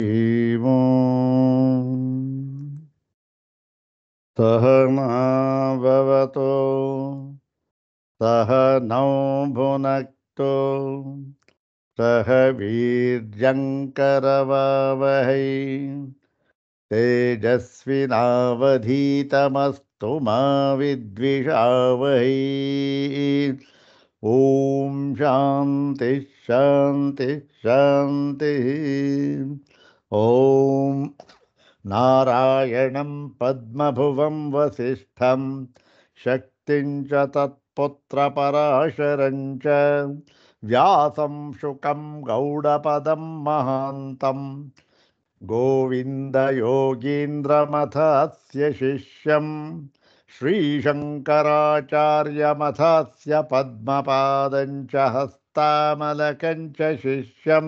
एवं सहना भवतो सहनौ भुनक्तु सह वीर्यङ्करवावहै तेजस्विनावधीतमस्तु मा विद्विषावहै। ॐ शान्ति शान्ति शान्तिः। ॐ नारायणं पद्मभुवं वसिष्ठं शक्तिं च तत्पुत्रपराशरं च व्यासं शुकं गौडपदं महान्तं गोविन्दयोगीन्द्रमथस्य शिष्यं श्रीशङ्कराचार्यमथस्य पद्मपादं च हस्तामलकं च शिष्यं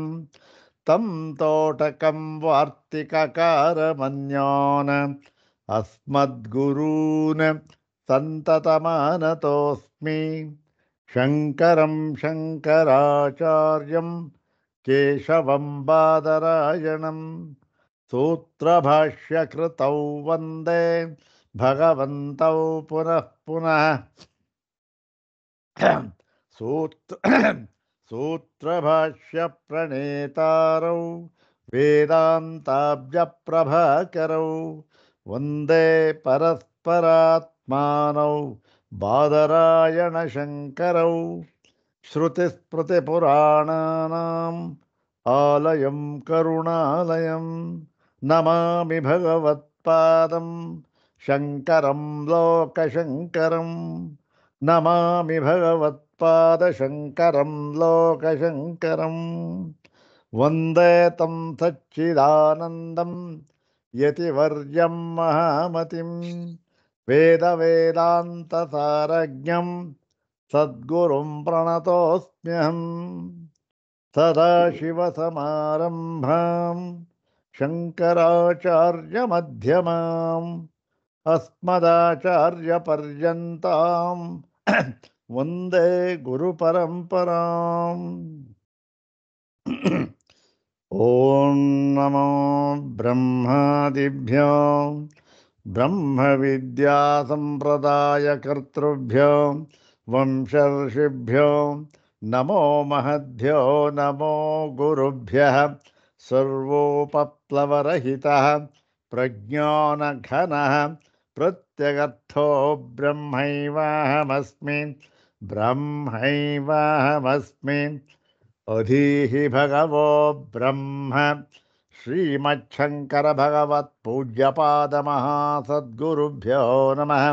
तं तोटकं वार्तिककारमन्यान् अस्मद्गुरून् सन्ततमानतोऽस्मि। शङ्करं शङ्कराचार्यं केशवं बादरायणं सूत्रभाष्यकृतौ वन्दे भगवन्तौ पुनः पुनः। सूत्रभाष्यप्रणेतारौ वेदान्ताब्जप्रभाकरौ वन्दे परस्परात्मानौ बादरायणशङ्करौ श्रुतिस्मृतिपुराणानाम् आलयं करुणालयं नमामि भगवत्पादं शङ्करं लोकशङ्करं नमामि भगवत्पादशङ्करं लोकशङ्करं वन्दे तं सच्चिदानन्दं यतिवर्यं महामतिं वेदवेदान्तसारज्ञं सद्गुरुं प्रणतोऽस्म्यहम् सदाशिवसमारम्भां शङ्कराचार्यमध्यमाम् अस्मदाचार्यपर्यन्तां वन्दे गुरुपरम्पराम्। ॐ नमो ब्रह्मादिभ्यो ब्रह्मविद्यासम्प्रदायकर्तृभ्यो वंशर्षिभ्यो नमो महद्भ्यो नमो गुरुभ्यः। सर्वोपप्लवरहितः प्रज्ञानघनः प्रत्यगर्थो ब्रह्मैवाहमस्मि ब्रह्मैवाहमस्मि। अधीहि भगवो ब्रह्म श्रीमच्छङ्कर भगवत्पूज्यपादमहासद्गुरुभ्यो नमः।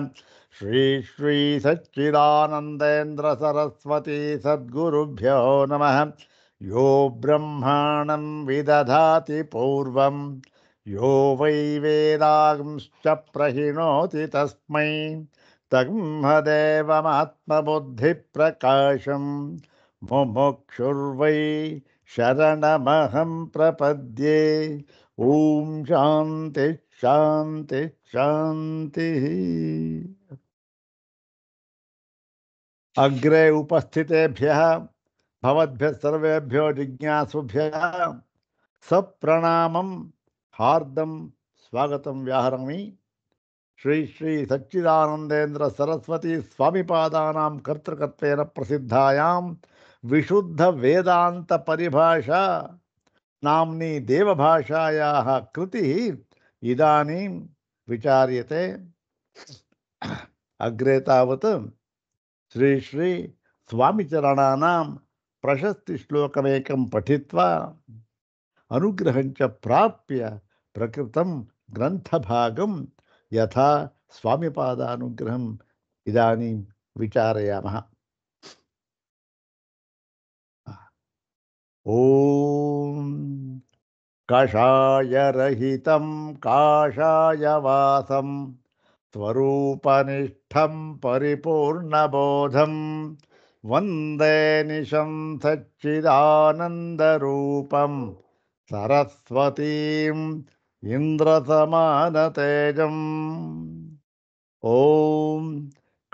श्री श्री सच्चिदानन्देन्द्र सरस्वती सद्गुरुभ्यो नमः। यो ब्रह्माणं विदधाति पूर्वं यो वै वेदांश्च प्रहिणोति तस्मै तन्मदेवमात्मबुद्धिप्रकाशम् मुमुक्षुर्वै शरणमहं प्रपद्ये। ॐ शान्ति शान्ति शान्तिः। अग्रे उपस्थितेभ्यः भवद्भ्यः सर्वेभ्यो जिज्ञासुभ्यः सप्रणामं हार्दं स्वागतं व्याहरामि। श्री श्री सच्चिदानंदेन्द्र सरस्वती स्वामिपादानां कर्तृकत्वेन प्रसिद्धायां विशुद्ध वेदांत परिभाषा नाम्नी देवभाषायाः कृतिः इदानीं विचार्यते। अग्रे तावत् श्री श्री स्वामिचरणानां प्रशस्तिश्लोकमेकं पठित्वा अनुग्रहं च प्राप्य प्रकृतं ग्रन्थभागं यथा स्वामिपादानुग्रहम् इदानीं विचारयामः। ॐ कषायरहितं काषायवासं स्वरूपनिष्ठं परिपूर्णबोधं वन्दे निशं सच्चिदानन्दरूपं सरस्वतीम् इन्द्रसमानतेजम्। ॐ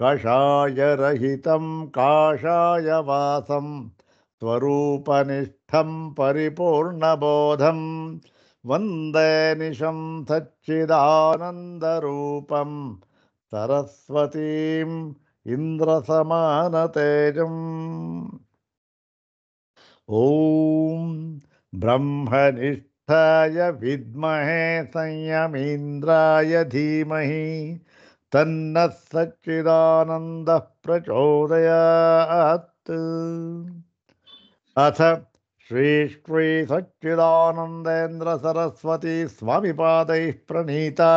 कषायरहितं काषायवासं स्वरूपनिष्ठं परिपूर्णबोधं ವಂದೇ ನಿಶಂ ಸಚ್ಚಿದಾನಂದರೂಪಂ ಸರಸ್ವತೀಂ ಇಂದ್ರಸಮಾನತೇಜಂ. ಓಂ ಬ್ರಹ್ಮನಿಷ್ಠಾಯ ವಿದ್ಮಹೇ ಸಂಯಮೀಂದ್ರಾಯ ಧೀಮಹಿ ತನ್ನಃ ಸಚ್ಚಿದಾನಂದಃ ಪ್ರಚೋದಯಾತ್. ಅಥ ಶ್ರೀ ಶ್ರೀ ಸಚ್ಚಿದಾನಂದೇಂದ್ರ ಸರಸ್ವತಿ ಸ್ವಾಮಿಪಾದೈಃ ಪ್ರಣೀತಾ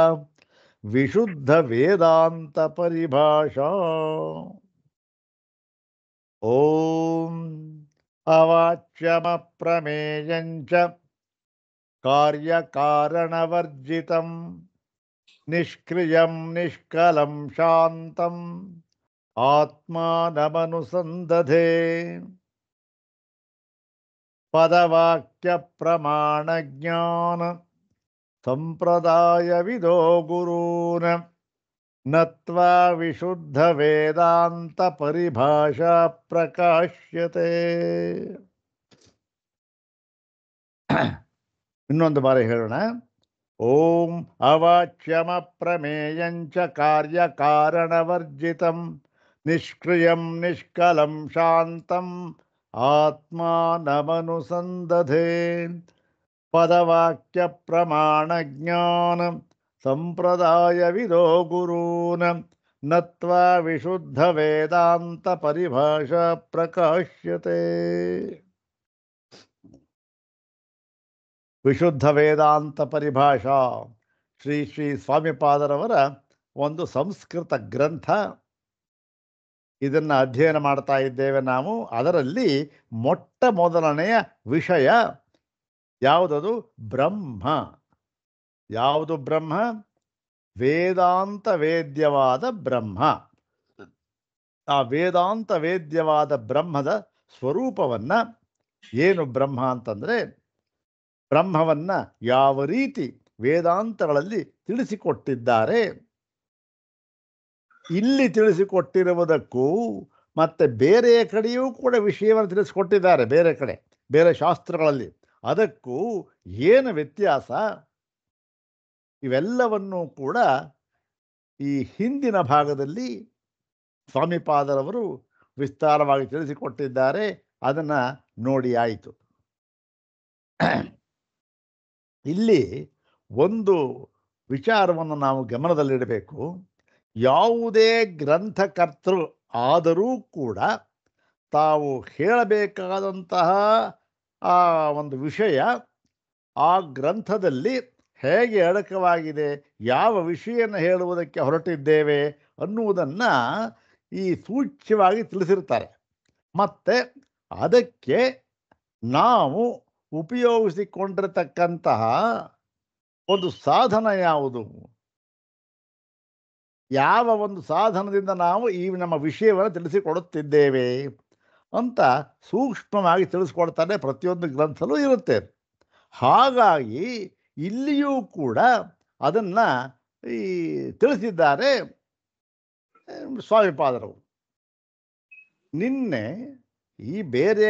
ವಿಶುದ್ಧ ವೇದಾಂತ ಪರಿಭಾಷಾ. ಓಂ ಅವಾಚ್ಯಮಪ್ರಮೇಯಂಚ ಕಾರ್ಯಕಾರಣವರ್ಜಿತಂ ನಿಷ್ಕ್ರಿಯಂ ನಿಷ್ಕಲಂ ಶಾಂತಂ ಆತ್ಮಾನಮನುಸಂದಧೇ. ಪದವಾಕ್ಯ ಪ್ರಮಾಣ ಜ್ಞಾನ ಸಂಪ್ರದಾಯವಿದೋ ಗುರೂನ್ ನತ್ವಾ ವಿಶುದ್ಧ ವೇದಾಂತ ಪರಿಭಾಷಾ ಪ್ರಕಾಶ್ಯತೆ. ಇನ್ನೊಂದು ಬಾರಿ ಹೇಳೋಣ. ಓಂ ಅವಾಚ್ಯಮಪ್ರಮೇಯಂಚ ಕಾರ್ಯಕಾರಣವರ್ಜಿತಂ ನಿಷ್ಕ್ರಿಯಂ ನಿಷ್ಕಲಂ ಶಾಂತಂ ಆತ್ಮಾನಮನುಸಂದಧೇ. ಪದವಾಕ್ಯ ಪ್ರಮಾಣ ಜ್ಞಾನ ಸಂಪ್ರದಾಯವಿದೋ ಗುರೂನ್ ನತ್ವಾ ವಿಶುದ್ಧ ವೇದಾಂತ ಪರಿಭಾಷಾ ಪ್ರಕಾಶ್ಯತೆ. ವಿಶುದ್ಧ ವೇದಾಂತ ಪರಿಭಾಷಾ ಶ್ರೀ ಶ್ರೀ ಸ್ವಾಮಿಪಾದರವರ ಒಂದು ಸಂಸ್ಕೃತ ಗ್ರಂಥ. ಇದನ್ನು ಅಧ್ಯಯನ ಮಾಡ್ತಾ ಇದ್ದೇವೆ ನಾವು. ಅದರಲ್ಲಿ ಮೊಟ್ಟ ಮೊದಲನೆಯ ವಿಷಯ ಯಾವುದದು? ಬ್ರಹ್ಮ. ಯಾವುದು ಬ್ರಹ್ಮ? ವೇದಾಂತ ವೇದ್ಯವಾದ ಬ್ರಹ್ಮ. ಆ ವೇದಾಂತ ವೇದ್ಯವಾದ ಬ್ರಹ್ಮದ ಸ್ವರೂಪವನ್ನ, ಏನು ಬ್ರಹ್ಮ ಅಂತಂದರೆ, ಬ್ರಹ್ಮವನ್ನ ಯಾವ ರೀತಿ ವೇದಾಂತಗಳಲ್ಲಿ ತಿಳಿಸಿಕೊಟ್ಟಿದ್ದಾರೆ, ಇಲ್ಲಿ ತಿಳಿಸಿಕೊಟ್ಟಿರುವುದಕ್ಕೂ ಮತ್ತೆ ಬೇರೆ ಕಡೆಯೂ ಕೂಡ ವಿಷಯವನ್ನು ತಿಳಿಸಿಕೊಟ್ಟಿದ್ದಾರೆ, ಬೇರೆ ಕಡೆ ಬೇರೆ ಶಾಸ್ತ್ರಗಳಲ್ಲಿ. ಅದಕ್ಕೂ ಏನು ವ್ಯತ್ಯಾಸ, ಇವೆಲ್ಲವನ್ನೂ ಕೂಡ ಈ ಹಿಂದಿನ ಭಾಗದಲ್ಲಿ ಸ್ವಾಮಿಪಾದರವರು ವಿಸ್ತಾರವಾಗಿ ತಿಳಿಸಿಕೊಟ್ಟಿದ್ದಾರೆ. ಅದನ್ನು ನೋಡಿ ಆಯಿತು. ಇಲ್ಲಿ ಒಂದು ವಿಚಾರವನ್ನು ನಾವು ಗಮನದಲ್ಲಿಡಬೇಕು. ಯಾವುದೇ ಗ್ರಂಥಕರ್ತೃ ಆದರೂ ಕೂಡ ತಾವು ಹೇಳಬೇಕಾದಂತಹ ಆ ಒಂದು ವಿಷಯ ಆ ಗ್ರಂಥದಲ್ಲಿ ಹೇಗೆ ಅಡಕವಾಗಿದೆ, ಯಾವ ವಿಷಯನ ಹೇಳುವುದಕ್ಕೆ ಹೊರಟಿದ್ದೇವೆ ಅನ್ನುವುದನ್ನು ಈ ಸೂಚ್ಯವಾಗಿ ತಿಳಿಸಿರ್ತಾರೆ. ಮತ್ತು ಅದಕ್ಕೆ ನಾವು ಉಪಯೋಗಿಸಿಕೊಂಡಿರತಕ್ಕಂತಹ ಒಂದು ಸಾಧನ ಯಾವುದು, ಯಾವ ಒಂದು ಸಾಧನದಿಂದ ನಾವು ಈ ನಮ್ಮ ವಿಷಯವನ್ನು ತಿಳಿಸಿಕೊಡುತ್ತಿದ್ದೇವೆ ಅಂತ ಸೂಕ್ಷ್ಮವಾಗಿ ತಿಳಿಸ್ಕೊಡ್ತಾರೆ. ಪ್ರತಿಯೊಂದು ಗ್ರಂಥಲ್ಲೂ ಇರುತ್ತೆ. ಹಾಗಾಗಿ ಇಲ್ಲಿಯೂ ಕೂಡ ಅದನ್ನು ಈ ತಿಳಿಸಿದ್ದಾರೆ ಸ್ವಾಮಿಪಾದರು. ನಿನ್ನೆ ಈ ಬೇರೆ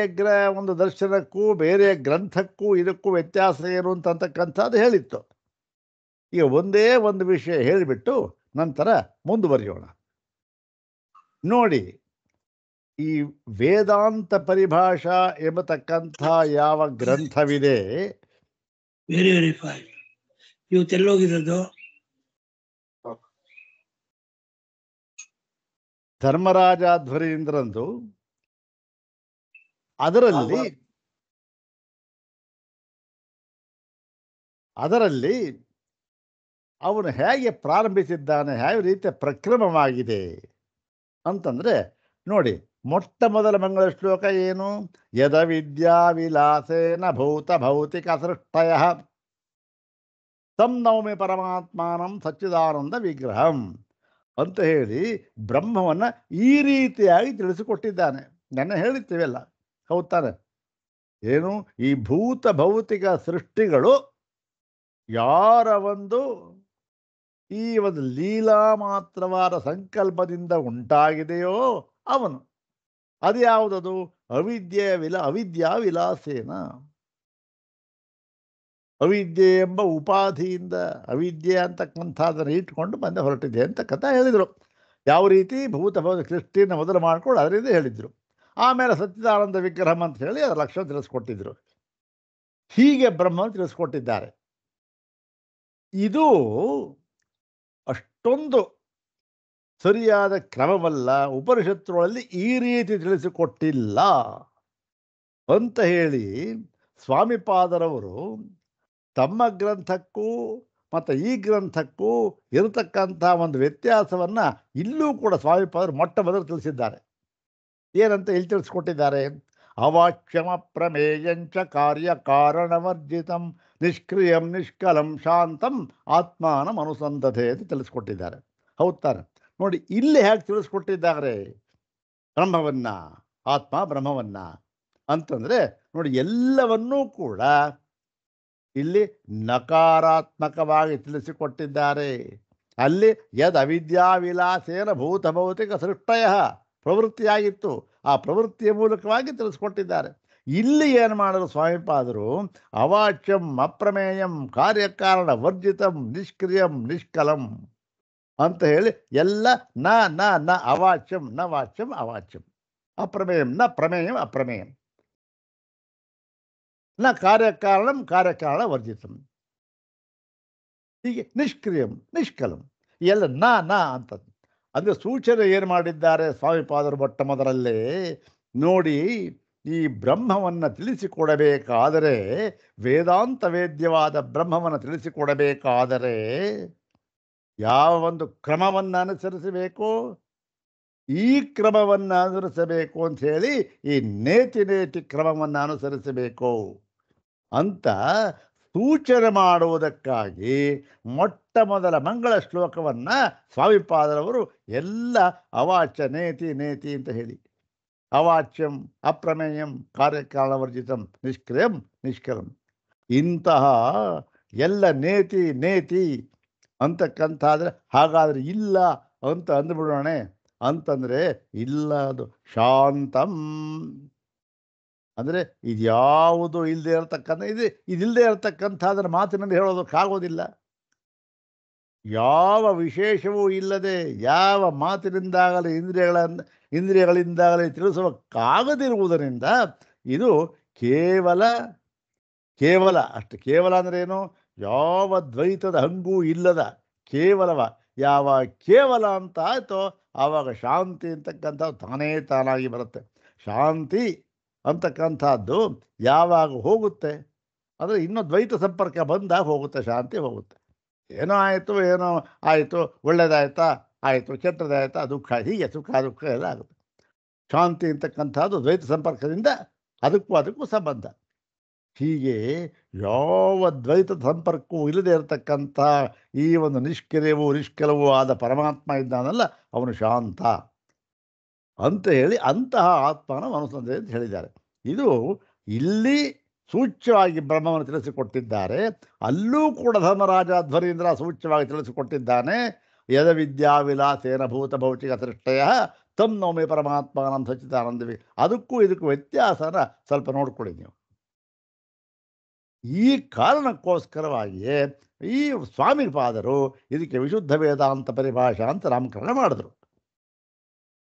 ಒಂದು ದರ್ಶನಕ್ಕೂ ಬೇರೆ ಗ್ರಂಥಕ್ಕೂ ಇದಕ್ಕೂ ವ್ಯತ್ಯಾಸ ಏನು ಅಂತಕ್ಕಂಥದ್ದು ಹೇಳಿತ್ತು. ಈಗ ಒಂದೇ ಒಂದು ವಿಷಯ ಹೇಳಿಬಿಟ್ಟು ನಂತರ ಮುಂದುವರಿಯೋಣ. ನೋಡಿ, ಈ ವೇದಾಂತ ಪರಿಭಾಷಾ ಎಂಬತಕ್ಕಂಥ ಯಾವ ಗ್ರಂಥವಿದೆ, ವೆರಿ ವೆರಿ ಫೈನ್. ಇವತ್ತು ಎಲ್ಲೋಗಿರೋದು? ಧರ್ಮರಾಜಾಧ್ವರೀಂದ್ರಂದು. ಅದರಲ್ಲಿ ಅವನು ಹೇಗೆ ಪ್ರಾರಂಭಿಸಿದ್ದಾನೆ, ಯಾವ ರೀತಿಯ ಪ್ರಕ್ರಮವಾಗಿದೆ ಅಂತಂದರೆ ನೋಡಿ, ಮೊಟ್ಟ ಮೊದಲ ಮಂಗಳ ಶ್ಲೋಕ ಏನು? ಯದ ವಿದ್ಯಾ ವಿಲಾಸೇನ ಭೂತ ಭೌತಿಕ ಸೃಷ್ಟಯ ತಂ ನೌಮಿ ಪರಮಾತ್ಮಾನಂ ಸಚ್ಚಿದಾನಂದ ವಿಗ್ರಹಂ ಅಂತ ಹೇಳಿ ಬ್ರಹ್ಮವನ್ನು ಈ ರೀತಿಯಾಗಿ ತಿಳಿಸಿಕೊಟ್ಟಿದ್ದಾನೆ. ನೆನ್ನೆ ಹೇಳಿರ್ತೀವಲ್ಲ, ಹೌದು ತಾನೆ? ಏನು, ಈ ಭೂತ ಭೌತಿಕ ಸೃಷ್ಟಿಗಳು ಯಾರ ಈ ಒಂದು ಲೀಲಾ ಮಾತ್ರವಾದ ಸಂಕಲ್ಪದಿಂದ ಉಂಟಾಗಿದೆಯೋ ಅವನು. ಅದು ಯಾವುದದು? ಅವಿದ್ಯಾ ವಿಲಾಸೇನ. ಅವಿದ್ಯೆ ಎಂಬ ಉಪಾಧಿಯಿಂದ ಅವಿದ್ಯೆ ಅಂತಕ್ಕಂಥದ್ದನ್ನು ಇಟ್ಕೊಂಡು ಬಂದೆ ಹೊರಟಿದೆ ಅಂತ ಕಥೆ ಹೇಳಿದರು. ಯಾವ ರೀತಿ ಭೂತಭೌತ ಸೃಷ್ಟಿಯನ್ನು ಮೊದಲು ಮಾಡ್ಕೊಂಡು ಅದರಿಂದ ಹೇಳಿದರು. ಆಮೇಲೆ ಸಚ್ಚಿದಾನಂದ ವಿಗ್ರಹಂ ಅಂತ ಹೇಳಿ ಅದರ ಲಕ್ಷಣ ತಿಳಿಸ್ಕೊಟ್ಟಿದ್ರು. ಹೀಗೆ ಬ್ರಹ್ಮವನ್ನು ತಿಳಿಸ್ಕೊಟ್ಟಿದ್ದಾರೆ. ಇದು ಅಷ್ಟೊಂದು ಸರಿಯಾದ ಕ್ರಮವಲ್ಲ, ಉಪನಿಷತ್ತುಗಳಲ್ಲಿ ಈ ರೀತಿ ತಿಳಿಸಿಕೊಟ್ಟಿಲ್ಲ ಅಂತ ಹೇಳಿ ಸ್ವಾಮಿಪಾದರವರು ತಮ್ಮ ಗ್ರಂಥಕ್ಕೂ ಮತ್ತು ಈ ಗ್ರಂಥಕ್ಕೂ ಇರತಕ್ಕಂಥ ಒಂದು ವ್ಯತ್ಯಾಸವನ್ನು ಇಲ್ಲೂ ಕೂಡ ಸ್ವಾಮಿಪಾದರು ಮೊಟ್ಟ ಮೊದಲು ತಿಳಿಸಿದ್ದಾರೆ. ಏನಂತ ಇಲ್ಲಿ ತಿಳಿಸ್ಕೊಟ್ಟಿದ್ದಾರೆ? ಅವಾಚ್ಯಮ ಪ್ರಮೇಯಂಚ ಕಾರ್ಯ ಕಾರಣವರ್ಜಿತಂ ನಿಷ್ಕ್ರಿಯಂ ನಿಷ್ಕಲಂ ಶಾಂತಂ ಆತ್ಮಾನಂ ಅನುಸಂಧತೆ ಅಂತ ತಿಳಿಸ್ಕೊಟ್ಟಿದ್ದಾರೆ. ಹೌದು ತಾನೆ? ನೋಡಿ ಇಲ್ಲಿ ಹೇಗೆ ತಿಳಿಸ್ಕೊಟ್ಟಿದ್ದಾರೆ ಬ್ರಹ್ಮವನ್ನು, ಆತ್ಮ ಬ್ರಹ್ಮವನ್ನು ಅಂತಂದರೆ ನೋಡಿ ಎಲ್ಲವನ್ನೂ ಕೂಡ ಇಲ್ಲಿ ನಕಾರಾತ್ಮಕವಾಗಿ ತಿಳಿಸಿಕೊಟ್ಟಿದ್ದಾರೆ. ಅಲ್ಲಿ ಯದ್ ಅವಿದ್ಯಾವಿಲಾಸೇನ ಭೂತಭೌತಿಕ ಸೃಷ್ಟಯ ಪ್ರವೃತ್ತಿಯಾಗಿತ್ತು, ಆ ಪ್ರವೃತ್ತಿಯ ಮೂಲಕವಾಗಿ ತಿಳಿಸ್ಕೊಟ್ಟಿದ್ದಾರೆ. ಇಲ್ಲಿ ಏನು ಮಾಡಿದ್ರು ಸ್ವಾಮಿಪಾದರು? ಅವಾಚ್ಯಂ ಅಪ್ರಮೇಯಂ ಕಾರ್ಯಕಾರಣ ವರ್ಜಿತಂ ನಿಷ್ಕ್ರಿಯಂ ನಿಷ್ಕಲಂ ಅಂತ ಹೇಳಿ ಎಲ್ಲ ನ ನ ನ ಅವಾಚ್ಯಂ ನ ವಾಚ್ಯಂ ಅವಾಚ್ಯಂ, ಅಪ್ರಮೇಯಂ ನ ಪ್ರಮೇಯಂ ಅಪ್ರಮೇಯಂ, ನ ಕಾರ್ಯಕಾರಣಂ ಕಾರ್ಯಕಾರಣ ವರ್ಜಿತಂ, ಹೀಗೆ ನಿಷ್ಕ್ರಿಯಂ ನಿಷ್ಕಲಂ ಎಲ್ಲ ನ ನ ಅಂತ. ಅಂದರೆ ಸೂಚನೆ ಏನು ಮಾಡಿದ್ದಾರೆ ಸ್ವಾಮಿಪಾದರು ಮೊಟ್ಟ ಮೊದಲಲ್ಲೇ? ನೋಡಿ, ಈ ಬ್ರಹ್ಮವನ್ನು ತಿಳಿಸಿಕೊಡಬೇಕಾದರೆ, ವೇದಾಂತ ವೇದ್ಯವಾದ ಬ್ರಹ್ಮವನ್ನು ತಿಳಿಸಿಕೊಡಬೇಕಾದರೆ ಯಾವ ಒಂದು ಕ್ರಮವನ್ನು ಅನುಸರಿಸಬೇಕು, ಈ ಕ್ರಮವನ್ನು ಅನುಸರಿಸಬೇಕು ಅಂತ ಹೇಳಿ ಈ ನೇತಿ ನೇತಿ ಕ್ರಮವನ್ನು ಅನುಸರಿಸಬೇಕು ಅಂತ ಸೂಚನೆ ಮಾಡುವುದಕ್ಕಾಗಿ ಮೊಟ್ಟ ಮೊದಲ ಮಂಗಳ ಶ್ಲೋಕವನ್ನು ಸ್ವಾಮಿಪಾದರವರು ಎಲ್ಲ ಅವಾಚ್ಯ ನೇತಿ ನೇತಿ ಅಂತ ಹೇಳಿ, ಅವಾಚ್ಯಂ ಅಪ್ರಮೇಯಂ ಕಾರ್ಯಕಾರಣವರ್ಜಿತಂ ನಿಷ್ಕ್ರಿಯಂ ನಿಷ್ಕಲಂ, ಇಂತಹ ಎಲ್ಲ ನೇತಿ ನೇತಿ ಅಂತಕ್ಕಂತಾದರೆ ಹಾಗಾದರೆ ಇಲ್ಲ ಅಂತ ಅಂದ್ಬಿಡೋಣ. ಅಂತಂದರೆ ಇಲ್ಲ, ಅದು ಶಾಂತಂ ಅಂದರೆ ಇದ್ಯಾವುದು ಇಲ್ಲದೆ ಇರತಕ್ಕಂಥ ಇದಿಲ್ಲದೆ ಇರತಕ್ಕಂಥದ್ರ ಮಾತಿನಲ್ಲಿ ಹೇಳೋದಕ್ಕಾಗೋದಿಲ್ಲ. ಯಾವ ವಿಶೇಷವೂ ಇಲ್ಲದೆ ಯಾವ ಮಾತಿನಿಂದಾಗಲಿ ಇಂದ್ರಿಯಗಳಿಂದಾಗಲಿ ತಿಳಿಸುವಕ್ಕಾಗದಿರುವುದರಿಂದ ಇದು ಕೇವಲ ಅಷ್ಟು. ಕೇವಲ ಅಂದರೆ ಏನು? ಯಾವ ದ್ವೈತದ ಹಂಗೂ ಇಲ್ಲದ ಕೇವಲವ. ಯಾವ ಕೇವಲ ಅಂತ ಆಯಿತೋ ಆವಾಗ ಶಾಂತಿ ಅಂತಕ್ಕಂಥದ್ದು ತಾನೇ ತಾನಾಗಿ ಬರುತ್ತೆ. ಶಾಂತಿ ಅಂತಕ್ಕಂಥದ್ದು ಯಾವಾಗ ಹೋಗುತ್ತೆ ಅಂದರೆ ಇನ್ನೂ ದ್ವೈತ ಸಂಪರ್ಕ ಬಂದಾಗ ಹೋಗುತ್ತೆ, ಶಾಂತಿ ಹೋಗುತ್ತೆ. ಏನೋ ಆಯಿತು ಏನೋ ಆಯಿತು, ಒಳ್ಳೆಯದಾಯ್ತಾ ಆಯಿತು, ಕೆಟ್ಟದಾಯ್ತಾ ದುಃಖ, ಹೀಗೆ ಸುಖ ದುಃಖ ಎಲ್ಲ ಆಗುತ್ತೆ. ಶಾಂತಿ ಅಂತಕ್ಕಂಥದ್ದು ದ್ವೈತ ಸಂಪರ್ಕದಿಂದ ಅದಕ್ಕೂ ಸಂಬಂಧ. ಹೀಗೆ ಯಾವ ದ್ವೈತ ಸಂಪರ್ಕವೂ ಇಲ್ಲದೆ ಇರತಕ್ಕಂಥ ಈ ಒಂದು ನಿಷ್ಕಲವೂ ಆದ ಪರಮಾತ್ಮ ಇದ್ದಾನಲ್ಲ, ಅವನು ಶಾಂತ ಅಂತ ಹೇಳಿ ಅಂತಹ ಆತ್ಮನ ಅನುಸಂಧೆ ಅಂತ ಹೇಳಿದ್ದಾರೆ. ಇದು ಇಲ್ಲಿ ಸೂಚ್ಯವಾಗಿ ಬ್ರಹ್ಮವನ್ನು ತಿಳಿಸಿಕೊಟ್ಟಿದ್ದಾರೆ. ಅಲ್ಲೂ ಕೂಡ ಧರ್ಮರಾಜ ಧ್ವರೀಂದ್ರ ಸೂಚ್ಯವಾಗಿ ತಿಳಿಸಿಕೊಟ್ಟಿದ್ದಾನೆ. ಯದ ವಿದ್ಯಾವಿಲಾಸೇನ ಭೂತಭೌತಿಕ ಸೃಷ್ಟಯ ತಂ ನೌಮಿ ಪರಮಾತ್ಮನಂ ಸಚ್ಚಿದಾನಂದವಿ. ಅದಕ್ಕೂ ಇದಕ್ಕೂ ವ್ಯತ್ಯಾಸನ ಸ್ವಲ್ಪ ನೋಡ್ಕೊಳ್ಳಿ ನೀವು. ಈ ಕಾರಣಕ್ಕೋಸ್ಕರವಾಗಿಯೇ ಈ ಸ್ವಾಮಿಪಾದರು ಇದಕ್ಕೆ ವಿಶುದ್ಧ ವೇದಾಂತ ಪರಿಭಾಷಾ ಅಂತ ನಾಮಕರಣ ಮಾಡಿದ್ರು.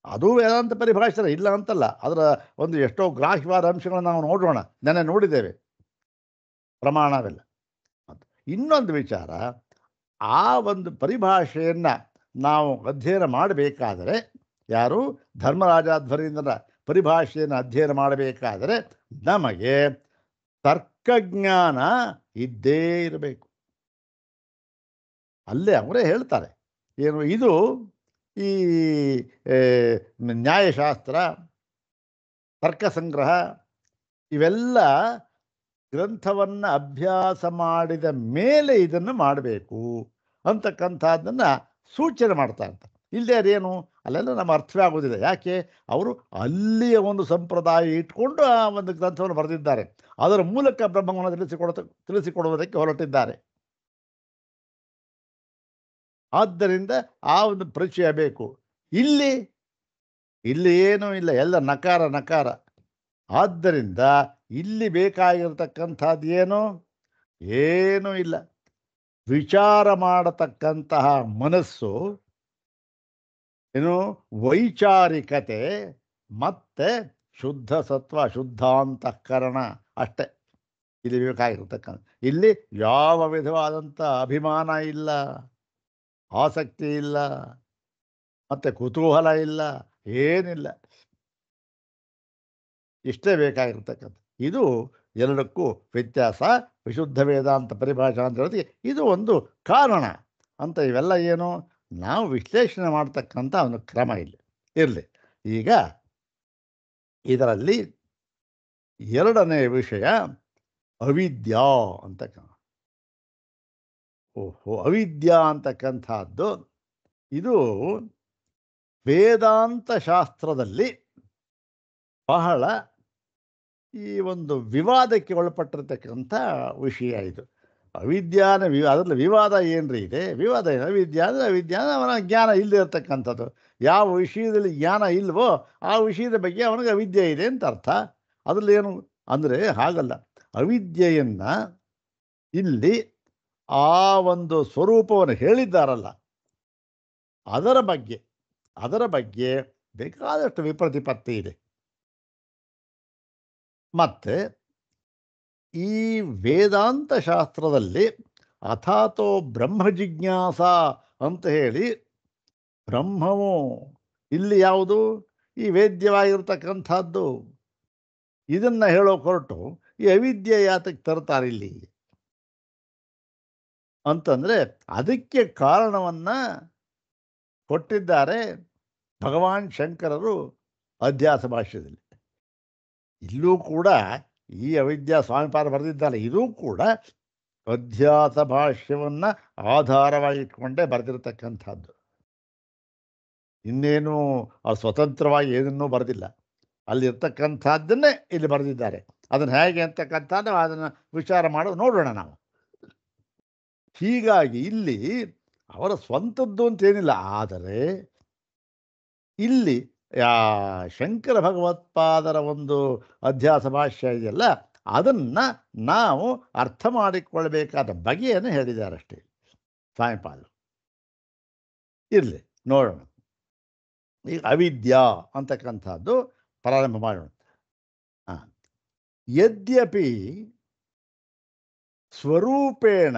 ಅದು ವೇದಾಂತ ಪರಿಭಾಷೆ ಇಲ್ಲ ಅಂತಲ್ಲ, ಅದರ ಒಂದು ಎಷ್ಟೋ ಗ್ರಾಹ್ಯವಾದ ಅಂಶಗಳನ್ನು ನಾವು ನೋಡೋಣ, ನೆನ್ನೆ ನೋಡಿದ್ದೇವೆ, ಪ್ರಮಾಣವೆಲ್ಲ. ಇನ್ನೊಂದು ವಿಚಾರ, ಆ ಒಂದು ಪರಿಭಾಷೆಯನ್ನು ನಾವು ಅಧ್ಯಯನ ಮಾಡಬೇಕಾದರೆ, ಯಾರು ಧರ್ಮರಾಜಾಧ್ವರೀಂದ್ರನ ಪರಿಭಾಷೆಯನ್ನು ಅಧ್ಯಯನ ಮಾಡಬೇಕಾದರೆ ನಮಗೆ ತರ್ಕಜ್ಞಾನ ಇದ್ದೇ ಇರಬೇಕು. ಅಲ್ಲೇ ಅವರೇ ಹೇಳ್ತಾರೆ ಏನು, ಇದು ಈ ನ್ಯಾಯಶಾಸ್ತ್ರ, ತರ್ಕಸಂಗ್ರಹ ಇವೆಲ್ಲ ಗ್ರಂಥವನ್ನು ಅಭ್ಯಾಸ ಮಾಡಿದ ಮೇಲೆ ಇದನ್ನು ಮಾಡಬೇಕು ಅಂತಕ್ಕಂಥದ್ದನ್ನು ಸೂಚನೆ ಮಾಡ್ತಾ ಇರ್ತಾರೆ. ಇಲ್ಲದೆ ಅದೇನು ಅಲ್ಲೆಲ್ಲ ನಮ್ಮ ಅರ್ಥವೇ ಆಗೋದಿಲ್ಲ. ಯಾಕೆ? ಅವರು ಅಲ್ಲಿಯ ಒಂದು ಸಂಪ್ರದಾಯ ಇಟ್ಕೊಂಡು ಆ ಒಂದು ಗ್ರಂಥವನ್ನು ಬರೆದಿದ್ದಾರೆ. ಅದರ ಮೂಲಕ ಬ್ರಹ್ಮವನ್ನು ತಿಳಿಸಿಕೊಡುವುದಕ್ಕೆ ಹೊರಟಿದ್ದಾರೆ. ಆದ್ದರಿಂದ ಆ ಒಂದು ಪರಿಚಯ ಬೇಕು. ಇಲ್ಲಿ ಏನೂ ಇಲ್ಲ, ಎಲ್ಲ ನಕಾರ. ಆದ್ದರಿಂದ ಇಲ್ಲಿ ಬೇಕಾಗಿರತಕ್ಕಂಥದ್ದು ಏನು? ಏನೂ ಇಲ್ಲ. ವಿಚಾರ ಮಾಡತಕ್ಕಂತಹ ಮನಸ್ಸು ಏನು ವೈಚಾರಿಕತೆ ಮತ್ತೆ ಶುದ್ಧ ಸತ್ವ ಶುದ್ಧಾಂತಃಕರಣ ಅಷ್ಟೇ ಇಲ್ಲಿ ಬೇಕಾಗಿರ್ತಕ್ಕಂಥ. ಇಲ್ಲಿ ಯಾವ ವಿಧವಾದಂಥ ಅಭಿಮಾನ ಇಲ್ಲ, ಆಸಕ್ತಿ ಇಲ್ಲ, ಮತ್ತೆ ಕುತೂಹಲ ಇಲ್ಲ, ಏನಿಲ್ಲ. ಇಷ್ಟೇ ಬೇಕಾಗಿರ್ತಕ್ಕಂಥ. ಇದು ಎರಡಕ್ಕೂ ವ್ಯತ್ಯಾಸ. ವಿಶುದ್ಧ ವೇದಾಂತ ಪರಿಭಾಷಾ ಅಂತ ಹೇಳೋದಕ್ಕೆ ಇದು ಒಂದು ಕಾರಣ ಅಂತ. ಇವೆಲ್ಲ ಏನು ನಾವು ವಿಶ್ಲೇಷಣೆ ಮಾಡ್ತಕ್ಕಂಥ ಒಂದು ಕ್ರಮ ಇಲ್ಲಿ ಇರಲಿ. ಈಗ ಇದರಲ್ಲಿ ಎರಡನೇ ವಿಷಯ ಅವಿದ್ಯಾ ಅಂತಕ್ಕಂಥ. ಅವಿದ್ಯಾ ಅಂತಕ್ಕಂಥದ್ದು ಇದು ವೇದಾಂತ ಶಾಸ್ತ್ರದಲ್ಲಿ ಬಹಳ ಈ ಒಂದು ವಿವಾದಕ್ಕೆ ಒಳಪಟ್ಟಿರ್ತಕ್ಕಂಥ ವಿಷಯ ಇದು. ಅವಿದ್ಯಾನ ಅದರಲ್ಲಿ ವಿವಾದ ಏನ್ರಿ ಇದೆ? ವಿವಾದ ಏನು? ಅವಿದ್ಯಾ ಅಂದರೆ ಅವಿದ್ಯಾ ಅವನ ಜ್ಞಾನ ಇಲ್ಲದೆ ಇರತಕ್ಕಂಥದ್ದು. ಯಾವ ವಿಷಯದಲ್ಲಿ ಜ್ಞಾನ ಇಲ್ವೋ ಆ ವಿಷಯದ ಬಗ್ಗೆ ಅವನಿಗೆ ಅವಿದ್ಯೆ ಇದೆ ಅಂತ ಅರ್ಥ. ಅದರಲ್ಲಿ ಏನು ಅಂದರೆ ಹಾಗಲ್ಲ. ಅವಿದ್ಯೆಯನ್ನು ಇಲ್ಲಿ ಆ ಒಂದು ಸ್ವರೂಪವನ್ನು ಹೇಳಿದ್ದಾರಲ್ಲ, ಅದರ ಬಗ್ಗೆ ಬೇಕಾದಷ್ಟು ವಿಪ್ರತಿಪತ್ತಿ ಇದೆ. ಮತ್ತು ಈ ವೇದಾಂತ ಶಾಸ್ತ್ರದಲ್ಲಿ ಅಥಾತೋ ಬ್ರಹ್ಮ ಜಿಜ್ಞಾಸ ಅಂತ ಹೇಳಿ ಬ್ರಹ್ಮವು ಇಲ್ಲಿ ಯಾವುದು ಈ ವೇದ್ಯವಾಗಿರ್ತಕ್ಕಂಥದ್ದು ಇದನ್ನು ಹೇಳೋ ಹೊರಟು ಈ ಅವಿದ್ಯೆ ಯಾತಕ್ಕೆ ತರ್ತಾರೆ ಇಲ್ಲಿ ಅಂತಂದರೆ ಅದಕ್ಕೆ ಕಾರಣವನ್ನು ಕೊಟ್ಟಿದ್ದಾರೆ ಭಗವಾನ್ ಶಂಕರರು ಅಧ್ಯಾಸ ಭಾಷ್ಯದಲ್ಲಿ. ಇಲ್ಲೂ ಕೂಡ ಈ ಅವಿದ್ಯಾ ಸ್ವಾಮಿಪಾದ ಬರೆದಿದ್ದಾರೆ. ಇದೂ ಕೂಡ ಅಧ್ಯಾಸ ಭಾಷ್ಯವನ್ನು ಆಧಾರವಾಗಿಟ್ಕೊಂಡೇ ಬರೆದಿರತಕ್ಕಂಥದ್ದು. ಇನ್ನೇನು ಸ್ವತಂತ್ರವಾಗಿ ಏನನ್ನೂ ಬರೆದಿಲ್ಲ. ಅಲ್ಲಿರ್ತಕ್ಕಂಥದ್ದನ್ನೇ ಇಲ್ಲಿ ಬರೆದಿದ್ದಾರೆ. ಅದನ್ನು ಹೇಗೆ ಅಂತಕ್ಕಂಥದ್ದು ಅದನ್ನು ವಿಚಾರ ಮಾಡೋದು ನೋಡೋಣ ನಾವು. ಹೀಗಾಗಿ ಇಲ್ಲಿ ಅವರ ಸ್ವಂತದ್ದು ಅಂತೇನಿಲ್ಲ. ಆದರೆ ಇಲ್ಲಿ ಶಂಕರ ಭಗವತ್ಪಾದರ ಒಂದು ಅಧ್ಯಾಸ ಭಾಷ್ಯ ಇದೆಯಲ್ಲ, ಅದನ್ನು ನಾವು ಅರ್ಥ ಮಾಡಿಕೊಳ್ಬೇಕಾದ ಬಗೆಯನ್ನು ಹೇಳಿದ್ದಾರೆ ಅಷ್ಟೇ ಸ್ವಾಮಿಪಾದರು. ಇರಲಿ ನೋಡೋಣ. ಈಗ ಅವಿದ್ಯಾ ಅಂತಕ್ಕಂಥದ್ದು ಪ್ರಾರಂಭ ಮಾಡೋಣ. ಯದ್ಯಪಿ ಸ್ವರೂಪೇಣ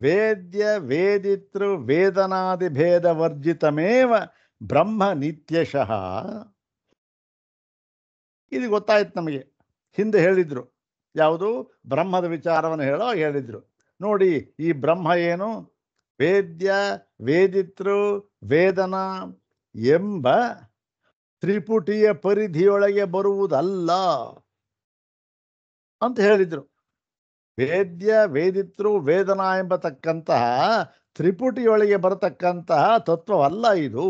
ವೇದ್ಯ ವೇದಿತೃ ವೇದನಾದಿ ಭೇದ ವರ್ಜಿತಮೇವ ಬ್ರಹ್ಮ ನಿತ್ಯಶಃ. ಇದು ಗೊತ್ತಾಯ್ತು ನಮಗೆ. ಹಿಂದೆ ಹೇಳಿದರು ಯಾವುದು ಬ್ರಹ್ಮದ ವಿಚಾರವನ್ನು ಹೇಳಿದರು. ನೋಡಿ ಈ ಬ್ರಹ್ಮ ಏನು ವೇದ್ಯ ವೇದಿತೃ ವೇದನ ಎಂಬ ತ್ರಿಪುಟಿಯ ಪರಿಧಿಯೊಳಗೆ ಬರುವುದಲ್ಲ ಅಂತ ಹೇಳಿದರು. ವೇದ್ಯ ವೇದಿತೃ ವೇದನ ಎಂಬತಕ್ಕಂತಹ ತ್ರಿಪುಟಿಯೊಳಗೆ ಬರತಕ್ಕಂತಹ ತತ್ವವಲ್ಲ ಇದು.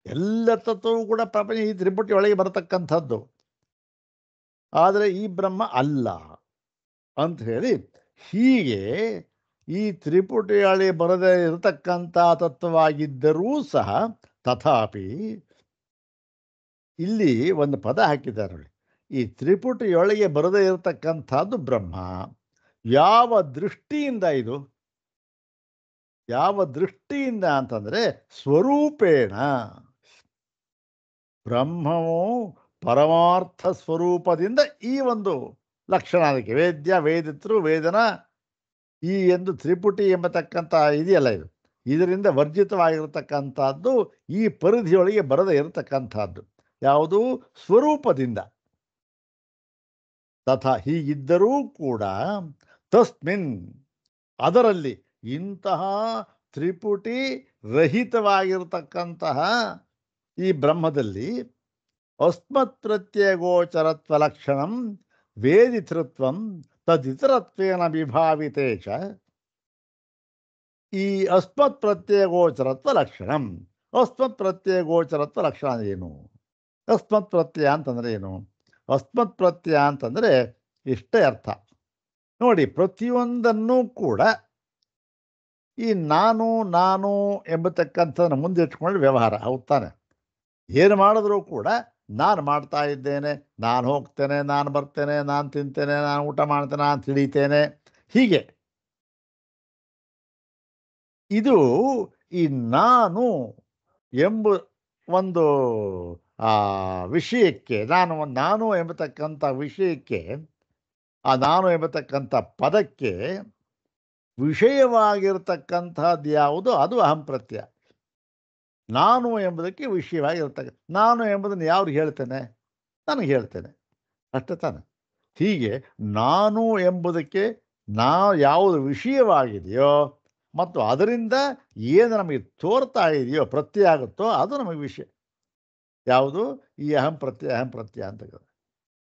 ಎಲ್ಲ ತತ್ವವೂ ಕೂಡ ಪ್ರಪಂಚ ಈ ತ್ರಿಪುಟಿಯೊಳಗೆ ಬರತಕ್ಕಂಥದ್ದು. ಆದರೆ ಈ ಬ್ರಹ್ಮ ಅಲ್ಲ ಅಂತ ಹೇಳಿ, ಹೀಗೆ ಈ ತ್ರಿಪುಟಿಯೊಳಗೆ ಬರದೇ ಇರತಕ್ಕಂಥ ತತ್ವವಾಗಿದ್ದರೂ ಸಹ ತಥಾಪಿ ಇಲ್ಲಿ ಒಂದು ಪದ ಹಾಕಿದ್ದಾರೆ. ಈ ತ್ರಿಪುಟಿಯೊಳಗೆ ಬರದೇ ಇರತಕ್ಕಂಥದ್ದು ಬ್ರಹ್ಮ. ಯಾವ ದೃಷ್ಟಿಯಿಂದ ಇದು? ಯಾವ ದೃಷ್ಟಿಯಿಂದ ಅಂತಂದರೆ ಸ್ವರೂಪೇಣ ಬ್ರಹ್ಮವು ಪರಮಾರ್ಥ ಸ್ವರೂಪದಿಂದ ಈ ಒಂದು ಲಕ್ಷಣ ಅದಕ್ಕೆ ವೇದ್ಯ ವೇದಿತೃ ವೇದನ ಈ ಎಂದು ತ್ರಿಪುಟಿ ಎಂಬತಕ್ಕಂಥ ಇದೆಯಲ್ಲ, ಇದರಿಂದ ವರ್ಜಿತವಾಗಿರತಕ್ಕಂಥದ್ದು ಈ ಪರಿಧಿಯೊಳಗೆ ಬರದೇ ಇರತಕ್ಕಂಥದ್ದು ಯಾವುದು? ಸ್ವರೂಪದಿಂದ. ತಥಾ ಹೀಗಿದ್ದರೂ ಕೂಡ ತಸ್ಮಿನ್ ಅದರಲ್ಲಿ ಇಂತಹ ತ್ರಿಪುಟಿ ರಹಿತವಾಗಿರತಕ್ಕಂತಹ ಈ ಬ್ರಹ್ಮದಲ್ಲಿ ಅಸ್ಮತ್ ಪ್ರತ್ಯಯ ಗೋಚರತ್ವ ಲಕ್ಷಣಂ ವೇದಿತೃತ್ವಂ ತದಿತರತ್ವೇನ ವಿಭಾವಿತೇಚ. ಈ ಅಸ್ಮತ್ ಪ್ರತ್ಯಯ ಗೋಚರತ್ವ ಲಕ್ಷಣಂ, ಅಸ್ಮತ್ ಪ್ರತ್ಯಯ ಗೋಚರತ್ವ ಲಕ್ಷಣ ಏನು? ಅಸ್ಮತ್ ಪ್ರತ್ಯಯ ಅಂತಂದರೆ ಏನು? ಅಸ್ಮತ್ ಪ್ರತ್ಯಯ ಅಂತಂದರೆ ಇಷ್ಟೇ ಅರ್ಥ ನೋಡಿ. ಪ್ರತಿಯೊಂದನ್ನು ಕೂಡ ಈ ನಾನು ನಾನು ಎಂಬತಕ್ಕಂಥದ್ದನ್ನು ಮುಂದಿಟ್ಕೊಂಡು ವ್ಯವಹಾರ ಹೌದಾನೆ. ಏನು ಮಾಡಿದ್ರೂ ಕೂಡ ನಾನು ಮಾಡ್ತಾ ಇದ್ದೇನೆ, ನಾನು ಹೋಗ್ತೇನೆ, ನಾನು ಬರ್ತೇನೆ, ನಾನು ತಿಂತೇನೆ, ನಾನು ಊಟ ಮಾಡ್ತೇನೆ, ನಾನು ತಿಳಿತೇನೆ, ಹೀಗೆ ಇದು ಈ ನಾನು ಎಂಬ ಒಂದು ವಿಷಯಕ್ಕೆ ನಾನು ಎಂಬತಕ್ಕಂಥ ವಿಷಯಕ್ಕೆ ನಾನು ಎಂಬತಕ್ಕಂಥ ಪದಕ್ಕೆ ವಿಷಯವಾಗಿರ್ತಕ್ಕಂಥದ್ದು ಯಾವುದು ಅದು ಅಹಂ ಪ್ರತ್ಯಯ. ನಾನು ಎಂಬುದಕ್ಕೆ ವಿಷಯವಾಗಿರ್ತಕ್ಕ ನಾನು ಎಂಬುದನ್ನು ಯಾವ್ರಿಗೆ ಹೇಳ್ತೇನೆ? ನನಗೆ ಹೇಳ್ತೇನೆ ಅಷ್ಟೇ ತಾನೆ. ಹೀಗೆ ನಾನು ಎಂಬುದಕ್ಕೆ ಯಾವುದು ವಿಷಯವಾಗಿದೆಯೋ ಮತ್ತು ಅದರಿಂದ ಏನು ನಮಗೆ ತೋರ್ತಾ ಇದೆಯೋ ಪ್ರತ್ಯಯ ಆಗುತ್ತೋ ಅದು ನಮಗೆ ವಿಷಯ. ಯಾವುದು? ಈ ಅಹಂ ಪ್ರತ್ಯಯ ಅಂತ.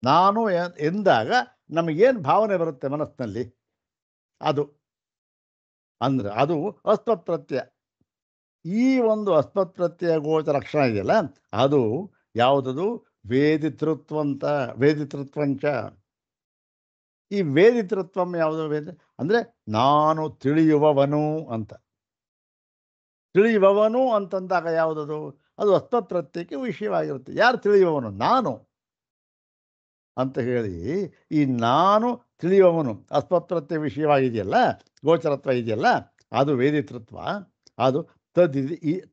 ನಾನು ಎಂದಾಗ ನಮಗೇನು ಭಾವನೆ ಬರುತ್ತೆ ಮನಸ್ಸಿನಲ್ಲಿ? ಅದು ಅಂದರೆ ಅದು ಅಸ್ಮತ್ ಪ್ರತ್ಯಯ. ಈ ಒಂದು ಅಸ್ಮತ್ ಪ್ರತ್ಯಯ ಗೋಚರ ಲಕ್ಷಣ ಇದೆಯಲ್ಲ, ಅದು ಯಾವುದದು? ವೇದಿತೃತ್ವಂಚ. ಈ ವೇದಿತೃತ್ವಂ ಯಾವುದು? ಅಂದರೆ ನಾನು ತಿಳಿಯುವವನು ಅಂತ. ತಿಳಿಯುವವನು ಅಂತಂದಾಗ ಯಾವುದದು? ಅದು ಅಸ್ಮತ್ ಪ್ರತ್ಯಯಕ್ಕೆ ವಿಷಯವಾಗಿರುತ್ತೆ. ಯಾರು ತಿಳಿಯುವವನು? ನಾನು ಅಂತ ಹೇಳಿ ಈ ನಾನು ತಿಳಿಯುವವನು ಅಸ್ಮತ್ ಪ್ರತ್ಯಯ ವಿಷಯವಾಗಿದೆಯಲ್ಲ, ಗೋಚರತ್ವ ಇದೆಯಲ್ಲ, ಅದು ವೇದಿತೃತ್ವ. ಅದು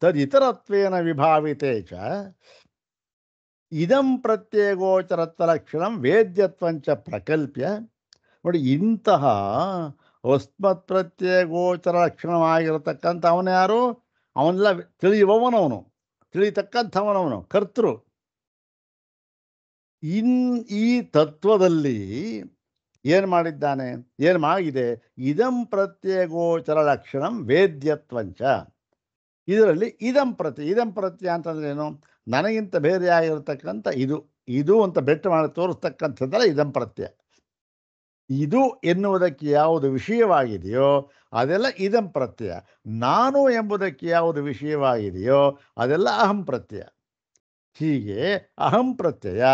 ತದಿತರತ್ವೇನ ವಿಭಾವಿತೇ ಚ ಇದಂ ಪ್ರತ್ಯಯ ಗೋಚರತ್ವ ಲಕ್ಷಣಂ ವೇದ್ಯತ್ವಂಚ ಪ್ರಕಲ್ಪ್ಯ. ನೋಡಿ, ಇಂತಹ ಅಸ್ಮತ್ ಪ್ರತ್ಯಯ ಗೋಚರ ಲಕ್ಷಣವಾಗಿರತಕ್ಕಂಥ ಅವನು ಯಾರು? ಅವನೆಲ್ಲ ತಿಳಿಯುವವನವನು, ತಿಳಿತಕ್ಕಂಥವನವನು, ಕರ್ತೃ. ಈ ತತ್ವದಲ್ಲಿ ಏನು ಮಾಡಿದ್ದಾನೆ? ಏನು ಆಗಿದೆ? ಇದಂ ಪ್ರತ್ಯಯ ಗೋಚರ ಲಕ್ಷಣಂ ವೇದ್ಯತ್ವಂಚ. ಇದರಲ್ಲಿ ಇದಂ ಪ್ರತ್ಯಯ ಅಂತಂದ್ರೆ ಏನು? ನನಗಿಂತ ಬೇರೆಯಾಗಿರ್ತಕ್ಕಂಥ ಇದು ಅಂತ ಬೆಟ್ಟು ಮಾಡಿ ತೋರಿಸ್ತಕ್ಕಂಥದ್ದಲ್ಲ ಇದಂ ಪ್ರತ್ಯಯ. ಇದು ಎನ್ನುವುದಕ್ಕೆ ಯಾವುದು ವಿಷಯವಾಗಿದೆಯೋ ಅದೆಲ್ಲ ಇದಂ ಪ್ರತ್ಯಯ. ನಾನು ಎಂಬುದಕ್ಕೆ ಯಾವುದು ವಿಷಯವಾಗಿದೆಯೋ ಅದೆಲ್ಲ ಅಹಂ ಪ್ರತ್ಯಯ. ಹೀಗೆ ಅಹಂ ಪ್ರತ್ಯಯ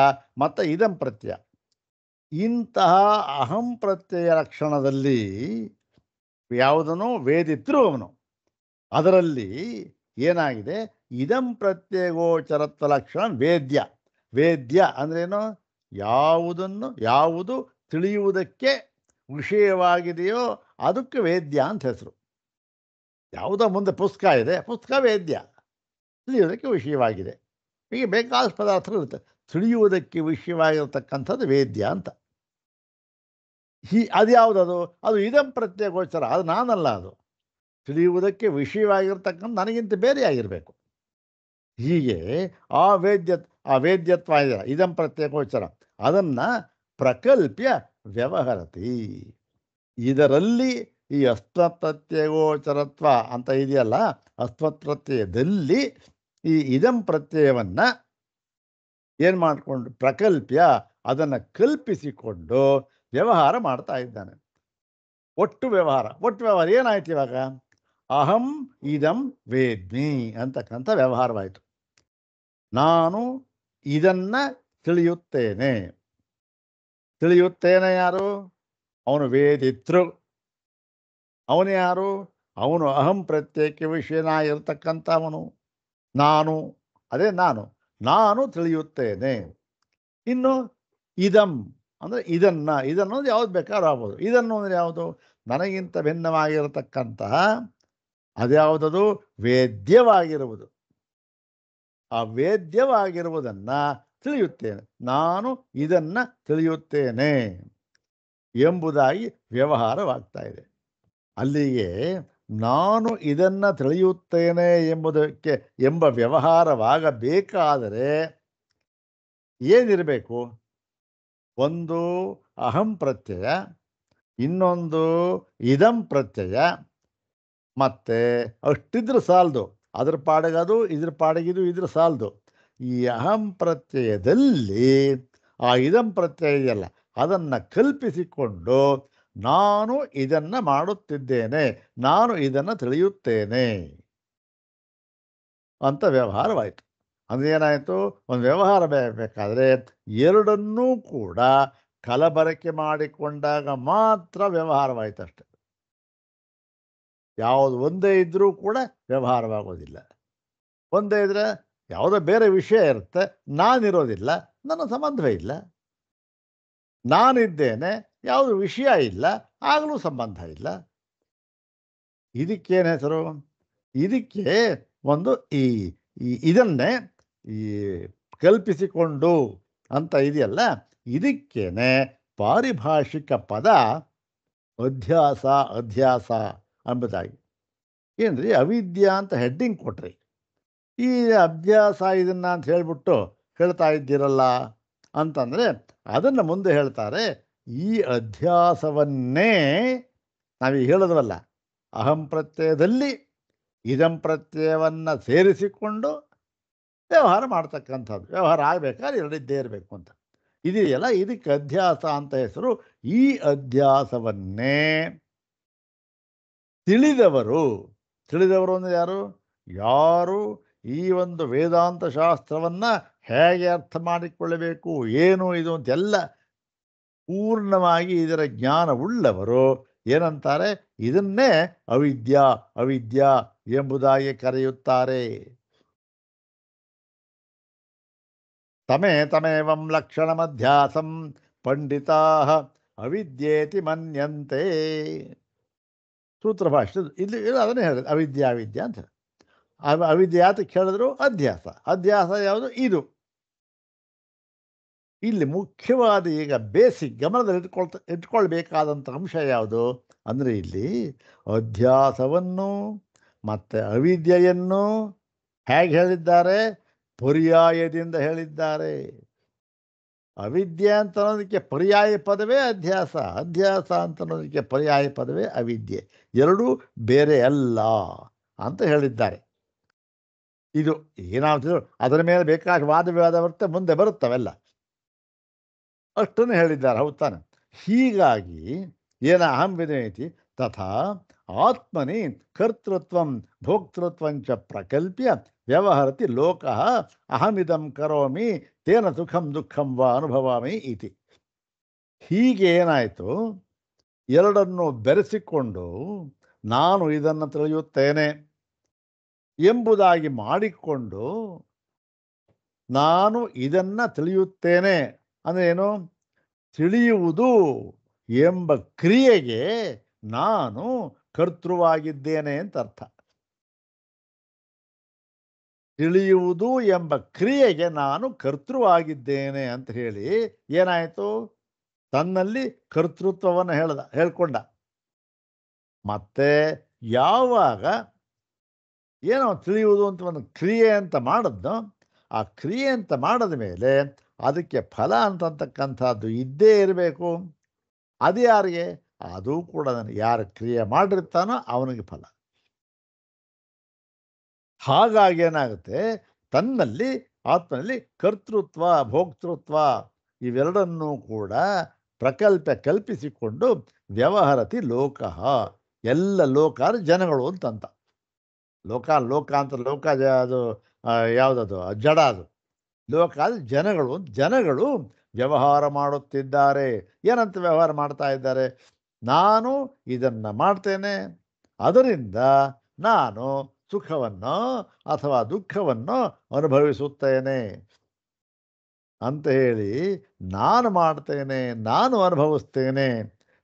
ಮತ್ತು ಇದಂ ಪ್ರತ್ಯಯ. ಇಂತಹ ಅಹಂ ಪ್ರತ್ಯಯ ಲಕ್ಷಣದಲ್ಲಿ ಯಾವುದನ್ನು ವೇದಿತೃ ಅವನು, ಅದರಲ್ಲಿ ಏನಾಗಿದೆ? ಇದಂ ಪ್ರತ್ಯಯ ಗೋಚರತ್ವ ಲಕ್ಷಣ ವೇದ್ಯ ಅಂದ್ರೇನು? ಯಾವುದು ತಿಳಿಯುವುದಕ್ಕೆ ವಿಷಯವಾಗಿದೆಯೋ ಅದಕ್ಕೆ ವೇದ್ಯ ಅಂತ ಹೆಸರು. ಯಾವುದೋ ಮುಂದೆ ಪುಸ್ತಕ ಇದೆ, ಪುಸ್ತಕ ವೇದ್ಯ, ತಿಳಿಯುವುದಕ್ಕೆ ವಿಷಯವಾಗಿದೆ. ಹೀಗೆ ಬೇಕಾದಷ್ಟು ಪದಾರ್ಥಗಳು ಇರುತ್ತೆ. ತಿಳಿಯುವುದಕ್ಕೆ ವಿಷಯವಾಗಿರ್ತಕ್ಕಂಥದ್ದು ವೇದ್ಯ ಅಂತ. ಅದು ಯಾವುದದು? ಅದು ಇದಂ ಪ್ರತ್ಯಯ ಗೋಚರ. ಅದು ನಾನಲ್ಲ. ಅದು ತಿಳಿಯುವುದಕ್ಕೆ ವಿಷಯವಾಗಿರ್ತಕ್ಕಂಥ ನನಗಿಂತ ಬೇರೆಯಾಗಿರಬೇಕು. ಹೀಗೆ ಆ ವೇದ್ಯತ್ವ ಇದೆ, ಇದಂ ಪ್ರತ್ಯಯ ಗೋಚರ. ಅದನ್ನು ಪ್ರಕಲ್ಪ್ಯ ವ್ಯವಹರತಿ. ಇದರಲ್ಲಿ ಈ ಅಸ್ಮತ್ ಪ್ರತ್ಯಯ ಗೋಚರತ್ವ ಅಂತ ಇದೆಯಲ್ಲ, ಅಸ್ಮತ್ ಪ್ರತ್ಯಯದಲ್ಲಿ ಈ ಇದಂ ಪ್ರತ್ಯಯವನ್ನು ಏನು ಮಾಡಿಕೊಂಡು ಪ್ರಕಲ್ಪ್ಯ, ಅದನ್ನು ಕಲ್ಪಿಸಿಕೊಂಡು ವ್ಯವಹಾರ ಮಾಡ್ತಾ ಇದ್ದಾನೆ. ಒಟ್ಟು ವ್ಯವಹಾರ ಏನಾಯ್ತು ಇವಾಗ? ಅಹಂ ಇದಂ ವೇದ್ಮಿ ಅಂತಕ್ಕಂಥ ವ್ಯವಹಾರವಾಯಿತು. ನಾನು ಇದನ್ನು ತಿಳಿಯುತ್ತೇನೆ ಯಾರು? ಅವನು ವೇದಿತೃ. ಅವನು ಯಾರು? ಅವನು ಅಹಂ ಪ್ರತ್ಯಯಕ್ಕೆ ವಿಷಯನಾಗಿರ್ತಕ್ಕಂಥವನು. ಅದೇ ನಾನು ತಿಳಿಯುತ್ತೇನೆ. ಇನ್ನು ಇದಂ ಅಂದರೆ ಇದನ್ನು ಯಾವುದು ಬೇಕಾದ್ರೂ ಆಗ್ಬೋದು. ಇದನ್ನು ಅಂದರೆ ಯಾವುದು? ನನಗಿಂತ ಭಿನ್ನವಾಗಿರತಕ್ಕಂತಹ ಅದ್ಯಾವುದದು? ವೇದ್ಯವಾಗಿರುವುದು. ಆ ವೇದ್ಯವಾಗಿರುವುದನ್ನು ತಿಳಿಯುತ್ತೇನೆ. ನಾನು ಇದನ್ನು ತಿಳಿಯುತ್ತೇನೆ ಎಂಬುದಾಗಿ ವ್ಯವಹಾರವಾಗ್ತಾ ಇದೆ. ಅಲ್ಲಿಗೆ ನಾನು ಇದನ್ನು ತಿಳಿಯುತ್ತೇನೆ ಎಂಬ ವ್ಯವಹಾರವಾಗಬೇಕಾದರೆ ಏನಿರಬೇಕು? ಒಂದು ಅಹಂ ಪ್ರತ್ಯಯ, ಇನ್ನೊಂದು ಇದಂ ಪ್ರತ್ಯಯ. ಮತ್ತೆ ಅಷ್ಟಿದ್ರೆ ಸಾಲದು. ಅದ್ರ ಪಾಡಿಗದು, ಇದ್ರ ಪಾಡಿಗಿದು ಇದ್ರ ಸಾಲದು. ಈ ಅಹಂ ಪ್ರತ್ಯಯದಲ್ಲಿ ಆ ಇದಂ ಪ್ರತ್ಯಯ ಇದೆಯಲ್ಲ, ಅದನ್ನು ಕಲ್ಪಿಸಿಕೊಂಡು ನಾನು ಇದನ್ನು ಮಾಡುತ್ತಿದ್ದೇನೆ, ನಾನು ಇದನ್ನು ತಿಳಿಯುತ್ತೇನೆ ಅಂತ ವ್ಯವಹಾರವಾಯಿತು. ಅಂದರೆ ಏನಾಯಿತು? ಒಂದು ವ್ಯವಹಾರ ಬೇಕಾದರೆ ಎರಡನ್ನೂ ಕೂಡ ಕಲಬರಕೆ ಮಾಡಿಕೊಂಡಾಗ ಮಾತ್ರ ವ್ಯವಹಾರವಾಯಿತು ಅಷ್ಟೆ. ಯಾವುದು ಒಂದೇ ಇದ್ದರೂ ಕೂಡ ವ್ಯವಹಾರವಾಗೋದಿಲ್ಲ. ಒಂದೇ ಇದ್ದರೆ ಯಾವುದೋ ಬೇರೆ ವಿಷಯ ಇರುತ್ತೆ, ನಾನಿರೋದಿಲ್ಲ, ನನ್ನ ಸಂಬಂಧವೇ ಇಲ್ಲ. ನಾನಿದ್ದೇನೆ, ಯಾವುದು ವಿಷಯ ಇಲ್ಲ, ಆಗಲೂ ಸಂಬಂಧ ಇಲ್ಲ. ಇದಕ್ಕೇನು ಹೆಸರು? ಇದಕ್ಕೆ ಒಂದು ಈ ಇದನ್ನೇ ಈ ಕಲ್ಪಿಸಿಕೊಂಡು ಅಂತ ಇದೆಯಲ್ಲ, ಇದಕ್ಕೇನೆ ಪಾರಿಭಾಷಿಕ ಪದ ಅಧ್ಯಾಸ ಅಧ್ಯಾಸ ಅಂಬುದಾಗಿ. ಏನ್ರಿ ಅವಿದ್ಯಾ ಅಂತ ಹೆಡ್ಡಿಂಗ್ ಕೊಟ್ರಿ, ಈ ಅಭ್ಯಾಸ ಇದನ್ನ ಅಂತ ಹೇಳ್ಬಿಟ್ಟು ಹೇಳ್ತಾ ಇದ್ದೀರಲ್ಲ ಅಂತಂದರೆ ಅದನ್ನು ಮುಂದೆ ಹೇಳ್ತಾರೆ. ಈ ಅಧ್ಯಾಸವನ್ನೇ ನಾವೀಗ ಹೇಳಿದ್ವಲ್ಲ, ಅಹಂ ಪ್ರತ್ಯಯದಲ್ಲಿ ಇದಂ ಪ್ರತ್ಯಯವನ್ನು ಸೇರಿಸಿಕೊಂಡು ವ್ಯವಹಾರ ಮಾಡ್ತಕ್ಕಂಥದ್ದು. ವ್ಯವಹಾರ ಆಗಬೇಕಾದ್ರೆ ಎರಡಿದ್ದೇ ಇರಬೇಕು ಅಂತ ಇದೆಯಲ್ಲ, ಇದಕ್ಕೆ ಅಧ್ಯಾಸ ಅಂತ ಹೆಸರು. ಈ ಅಧ್ಯಾಸವನ್ನೇ ತಿಳಿದವರು ಅಂದರೆ ಯಾರು? ಯಾರು ಈ ಒಂದು ವೇದಾಂತ ಶಾಸ್ತ್ರವನ್ನು ಹೇಗೆ ಅರ್ಥ ಮಾಡಿಕೊಳ್ಳಬೇಕು, ಏನು ಇದು ಅಂತೆಲ್ಲ ಪೂರ್ಣವಾಗಿ ಇದರ ಜ್ಞಾನವುಳ್ಳವರು ಏನಂತಾರೆ? ಇದನ್ನೇ ಅವಿದ್ಯಾ ಅವಿದ್ಯಾ ಎಂಬುದಾಗಿ ಕರೆಯುತ್ತಾರೆ. ತಮೇವಂ ಲಕ್ಷಣಮಧ್ಯಾಸಂ ಪಂಡಿತಾ ಅವಿದ್ಯೇತಿ ಮನ್ಯಂತೆ. ಸೂತ್ರಭಾಷ್ಯ ಇಲ್ಲಿ ಅದನ್ನೇ ಹೇಳಿದ್ರು, ಅವಿದ್ಯಾ ಅವಿದ್ಯಾ ಅಂತ. ಅವಿದ್ಯಾ ಅಂತ ಕೇಳಿದ್ರು ಅಧ್ಯಾಸ. ಅಧ್ಯಾಸ ಯಾವುದು? ಇದು. ಇಲ್ಲಿ ಮುಖ್ಯವಾದ ಈಗ ಬೇಸಿಕ್ ಗಮನದಲ್ಲಿ ಇಟ್ಕೊಳ್ಬೇಕಾದಂಥ ಅಂಶ ಯಾವುದು ಅಂದರೆ, ಇಲ್ಲಿ ಅಧ್ಯಾಸವನ್ನು ಮತ್ತು ಅವಿದ್ಯೆಯನ್ನು ಹೇಗೆ ಹೇಳಿದ್ದಾರೆ? ಪರ್ಯಾಯದಿಂದ ಹೇಳಿದ್ದಾರೆ. ಅವಿದ್ಯೆ ಅಂತ ಅನ್ನೋದಕ್ಕೆ ಪರ್ಯಾಯ ಪದವೇ ಅಧ್ಯಾಸ, ಅಧ್ಯಾಸ ಅಂತ ಅನ್ನೋದಕ್ಕೆ ಪರ್ಯಾಯ ಪದವೇ ಅವಿದ್ಯೆ. ಎರಡೂ ಬೇರೆ ಅಲ್ಲ ಅಂತ ಹೇಳಿದ್ದಾರೆ. ಇದು ಏನಾಗ್ತಿದ್ರು ಅದರ ಮೇಲೆ ಬೇಕಾದ ವಾದ ವಿವಾದ ಬರುತ್ತೆ, ಮುಂದೆ ಬರುತ್ತವೆಲ್ಲ, ಅಷ್ಟನ್ನು ಹೇಳಿದ್ದಾರೆ. ಹೌದು ತಾನೆ? ಹೀಗಾಗಿ ಏನ ಅಹಂ ವಿನಯತಿ ತಥಾ ಆತ್ಮನಿ ಕರ್ತೃತ್ವಂ ಭೋಕ್ತೃತ್ವಂಚ ಪ್ರಕಲ್ಪ್ಯ ವ್ಯವಹರತಿ ಲೋಕಃ ಅಹಮಿದಂ ಕರೋಮಿ ತೇನ ಸುಖಂ ದುಃಖಂ ವಾ ಅನುಭವಾಮಿ ಇತಿ. ಹೀಗೆ ಏನಾಯಿತು? ಎರಡನ್ನು ಬೆರೆಸಿಕೊಂಡು ನಾನು ಇದನ್ನು ತಿಳಿಯುತ್ತೇನೆ ಎಂಬುದಾಗಿ ಮಾಡಿಕೊಂಡು, ನಾನು ಇದನ್ನು ತಿಳಿಯುತ್ತೇನೆ ಅಂದರೆ ಏನು? ತಿಳಿಯುವುದು ಎಂಬ ಕ್ರಿಯೆಗೆ ನಾನು ಕರ್ತೃವಾಗಿದ್ದೇನೆ ಅಂತ ಅರ್ಥ. ತಿಳಿಯುವುದು ಎಂಬ ಕ್ರಿಯೆಗೆ ನಾನು ಕರ್ತೃವಾಗಿದ್ದೇನೆ ಅಂತ ಹೇಳಿ ಏನಾಯಿತು? ತನ್ನಲ್ಲಿ ಕರ್ತೃತ್ವವನ್ನು ಹೇಳ್ಕೊಂಡ. ಮತ್ತೆ ಯಾವಾಗ ಏನೋ ತಿಳಿಯುವುದು ಅಂತ ಒಂದು ಕ್ರಿಯೆ ಅಂತ ಮಾಡಿದ್ನೋ, ಆ ಕ್ರಿಯೆ ಅಂತ ಮಾಡಿದ ಮೇಲೆ ಅದಕ್ಕೆ ಫಲ ಅಂತಕ್ಕಂಥದ್ದು ಇದ್ದೇ ಇರಬೇಕು. ಅದು ಯಾರಿಗೆ? ಅದು ಕೂಡ ನನಗೆ. ಯಾರು ಕ್ರಿಯೆ ಮಾಡಿರ್ತಾನೋ ಅವನಿಗೆ ಫಲ. ಹಾಗಾಗಿ ಏನಾಗುತ್ತೆ? ತನ್ನಲ್ಲಿ ಆತ್ಮನಲ್ಲಿ ಕರ್ತೃತ್ವ ಭೋಕ್ತೃತ್ವ ಇವೆರಡನ್ನೂ ಕೂಡ ಕಲ್ಪಿಸಿಕೊಂಡು ವ್ಯವಹರತಿ ಲೋಕಃ, ಎಲ್ಲ ಲೋಕ ಜನಗಳು ಅಂತಂತ. ಲೋಕ ಅಂತ ಲೋಕ ಅದು ಯಾವುದದು? ಜಡ. ಅದು ಲೋಕ ಜನಗಳು ವ್ಯವಹಾರ ಮಾಡುತ್ತಿದ್ದಾರೆ. ಏನಂತ ವ್ಯವಹಾರ ಮಾಡ್ತಾ ಇದ್ದಾರೆ? ನಾನು ಇದನ್ನು ಮಾಡ್ತೇನೆ, ಅದರಿಂದ ನಾನು ಸುಖವನ್ನು ಅಥವಾ ದುಃಖವನ್ನು ಅನುಭವಿಸುತ್ತೇನೆ ಅಂತ ಹೇಳಿ ನಾನು ಮಾಡ್ತೇನೆ, ನಾನು ಅನುಭವಿಸ್ತೇನೆ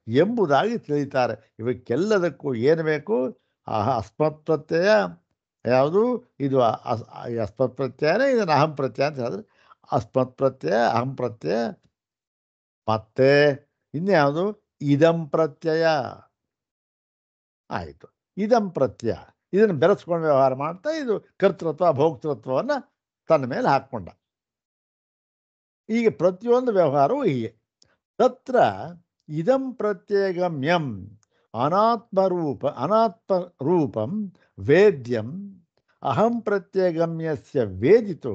ಎಂಬುದಾಗಿ ತಿಳಿತಾರೆ. ಇವಕ್ಕೆಲ್ಲದಕ್ಕೂ ಏನು ಬೇಕು? ಅಸ್ಮತ್ ಪ್ರತ್ಯಯ ಯಾವುದು? ಇದು ಅಸ್ಮತ್ ಪ್ರತ್ಯಯನೇ. ಇದನ್ನು ಅಹಂ ಪ್ರತ್ಯಯ ಅಂತ ಹೇಳಿದ್ರೆ ಅಸ್ಮತ್ ಪ್ರತ್ಯಯ, ಅಹಂ ಪ್ರತ್ಯಯ, ಮತ್ತೆ ಇನ್ಯಾವುದು? ಇದಂ ಪ್ರತ್ಯಯ. ಆಯಿತು, ಇದಂ ಪ್ರತ್ಯಯ. ಇದನ್ನು ಬೆರೆಸ್ಕೊಂಡು ವ್ಯವಹಾರ ಮಾಡ್ತಾ ಇದು ಕರ್ತೃತ್ವ ಭೋಕ್ತೃತ್ವವನ್ನು ತನ್ನ ಮೇಲೆ ಹಾಕ್ಕೊಂಡ. ಹೀಗೆ ಪ್ರತಿಯೊಂದು ವ್ಯವಹಾರವೂ ಹೀಗೆ. ತತ್ರ ಇದಂ ಪ್ರತ್ಯಗಮ್ಯಂ ಅನಾತ್ಮರೂಪಂ ವೇದ್ಯಂ ಅಹಂ ಪ್ರತ್ಯಗಮ್ಯಸ್ಯ ವೇದಿತು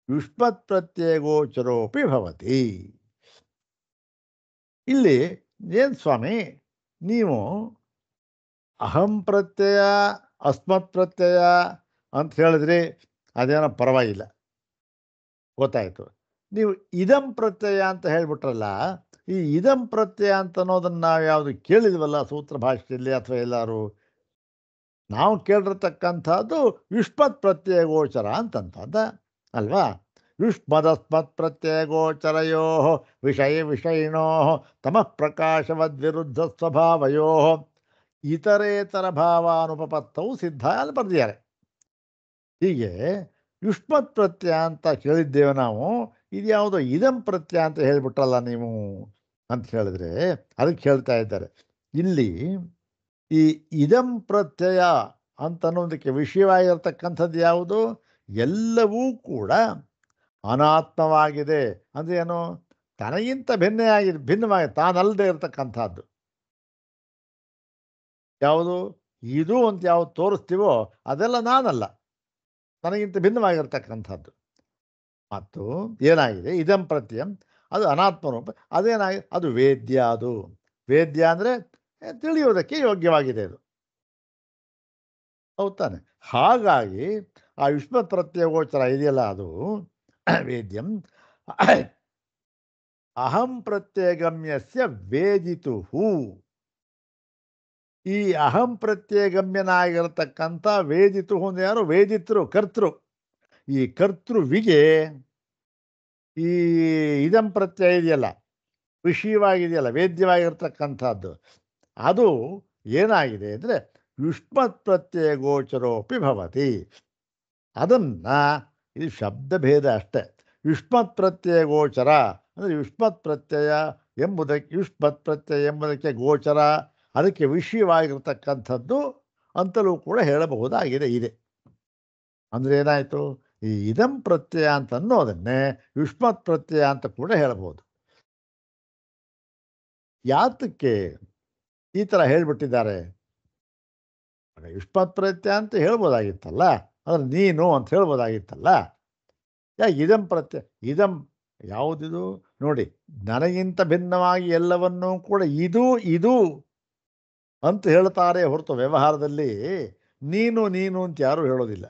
ಯುಷ್ಮತ್ ಪ್ರತ್ಯಗೋಚರೋಪಿ ಭವತಿ. ಇಲ್ಲಿ ಏನು ಸ್ವಾಮಿ, ನೀವು ಅಹಂ ಪ್ರತ್ಯಯ ಅಸ್ಮತ್ ಪ್ರತ್ಯಯ ಅಂತ ಹೇಳಿದ್ರಿ, ಅದೇನೋ ಪರವಾಗಿಲ್ಲ, ಗೊತ್ತಾಯಿತು. ನೀವು ಇದಂ ಪ್ರತ್ಯಯ ಅಂತ ಹೇಳ್ಬಿಟ್ರಲ್ಲ, ಈ ಇದಂ ಪ್ರತ್ಯಯ ಅಂತ ಅನ್ನೋದನ್ನು ನಾವು ಯಾವುದು ಕೇಳಿದ್ವಲ್ಲ ಸೂತ್ರ ಭಾಷೆಯಲ್ಲಿ ಅಥವಾ ಎಲ್ಲರೂ, ನಾವು ಕೇಳಿರ್ತಕ್ಕಂಥದ್ದು ಯುಷ್ಮತ್ ಪ್ರತ್ಯಯ ಗೋಚರ ಅಂತಂತಂದ ಅಲ್ವಾ? ಯುಷ್ಮದಸ್ಮತ್ ಪ್ರತ್ಯಯ ಗೋಚರಯೋ ವಿಷಯಿಣೋ ತಮಃ ಪ್ರಕಾಶವದ್ವಿರುದ್ಧ ಸ್ವಭಾವಯೋ ಇತರೇತರ ಭಾವಾನುಪಪತ್ತವು ಸಿದ್ಧ ಅಲ್ಲಿ ಬರೆದಿದ್ದಾರೆ. ಹೀಗೆ ಯುಷ್ಮತ್ ಪ್ರತ್ಯಯ ಅಂತ ಕೇಳಿದ್ದೇವೆ ನಾವು, ಇದು ಯಾವುದೋ ಇದಂ ಪ್ರತ್ಯಯ ಅಂತ ಹೇಳಿಬಿಟ್ರಲ್ಲ ನೀವು ಅಂತ ಹೇಳಿದ್ರೆ ಅದಕ್ಕೆ ಹೇಳ್ತಾ ಇದ್ದಾರೆ ಇಲ್ಲಿ ಈ ಇದಂ ಪ್ರತ್ಯಯ ಅಂತನ್ನೋದಕ್ಕೆ ವಿಷಯವಾಗಿರ್ತಕ್ಕಂಥದ್ದು ಯಾವುದು? ಎಲ್ಲವೂ ಕೂಡ ಅನಾತ್ಮವಾಗಿದೆ. ಅಂದರೆ ಏನು? ತನಗಿಂತ ಭಿನ್ನವಾಗಿ ತಾನಲ್ಲದೆ ಇರತಕ್ಕಂಥದ್ದು ಯಾವುದು? ಇದು ಅಂತ ಯಾವುದು ತೋರಿಸ್ತೀವೋ ಅದೆಲ್ಲ ನಾನಲ್ಲ, ನನಗಿಂತ ಭಿನ್ನವಾಗಿರ್ತಕ್ಕಂಥದ್ದು. ಮತ್ತು ಏನಾಗಿದೆ? ಇದಂ ಪ್ರತ್ಯಯ ಅದು ಅನಾತ್ಮರೂಪ. ಅದೇನಾಗಿದೆ? ಅದು ವೇದ್ಯ. ಅದು ವೇದ್ಯ ಅಂದರೆ ತಿಳಿಯುವುದಕ್ಕೆ ಯೋಗ್ಯವಾಗಿದೆ ಅದು, ಹೌದು ತಾನೆ? ಹಾಗಾಗಿ ಆ ಯುಷ್ಮತ್ ಪ್ರತ್ಯಯ ಗೋಚರ ಇದೆಯಲ್ಲ ಅದು ವೇದ್ಯಂ ಅಹಂ ಪ್ರತ್ಯಯಗಮ್ಯಸ್ಯ ವೇದಿತು. ಈ ಅಹಂ ಪ್ರತ್ಯಯಗಮ್ಯನಾಗಿರತಕ್ಕಂಥ ವೇದಿತು ಅಂದ್ರೆ ಯಾರು? ವೇದಿತರು, ಕರ್ತೃ. ಈ ಕರ್ತೃವಿಗೆ ಈ ಇದಂ ಪ್ರತ್ಯಯ ಇದೆಯಲ್ಲ, ವಿಷಯವಾಗಿದೆಯಲ್ಲ, ವೇದ್ಯವಾಗಿರ್ತಕ್ಕಂಥದ್ದು, ಅದು ಏನಾಗಿದೆ ಅಂದರೆ ಯುಷ್ಮತ್ ಪ್ರತ್ಯಯ ಗೋಚರೋಪಿ ಭವತಿ. ಅದನ್ನು ಇದು ಶಬ್ದಭೇದ ಅಷ್ಟೇ. ಯುಷ್ಮತ್ ಪ್ರತ್ಯಯ ಗೋಚರ ಅಂದರೆ ಯುಷ್ಮತ್ ಪ್ರತ್ಯಯ ಎಂಬುದಕ್ಕೆ ಗೋಚರ, ಅದಕ್ಕೆ ವಿಷಯವಾಗಿರ್ತಕ್ಕಂಥದ್ದು ಅಂತಲೂ ಕೂಡ ಹೇಳಬಹುದಾಗಿದೆ. ಇದೆ ಅಂದರೆ ಏನಾಯಿತು? ಈ ಇದಂ ಪ್ರತ್ಯಯ ಅಂತ ಅನ್ನೋದನ್ನೇ ಯುಷ್ಮತ್ ಪ್ರತ್ಯಯ ಅಂತ ಕೂಡ ಹೇಳಬಹುದು. ಯಾತಕ್ಕೆ ಈ ಥರ ಹೇಳಿಬಿಟ್ಟಿದ್ದಾರೆ? ಯುಷ್ಮತ್ ಪ್ರತ್ಯಯ ಅಂತ ಹೇಳ್ಬೋದಾಗಿತ್ತಲ್ಲ, ಅಂದರೆ ನೀನು ಅಂತ ಹೇಳ್ಬೋದಾಗಿತ್ತಲ್ಲ. ಯಾಕೆ ಇದಂ ಪ್ರತ್ಯಯ? ಇದಂ ಯಾವುದಿದು ನೋಡಿ, ನನಗಿಂತ ಭಿನ್ನವಾಗಿ ಎಲ್ಲವನ್ನೂ ಕೂಡ ಇದು ಅಂತ ಹೇಳ್ತಾರೆ ಹೊರತು ವ್ಯವಹಾರದಲ್ಲಿ ನೀನು ಅಂತ ಯಾರೂ ಹೇಳೋದಿಲ್ಲ,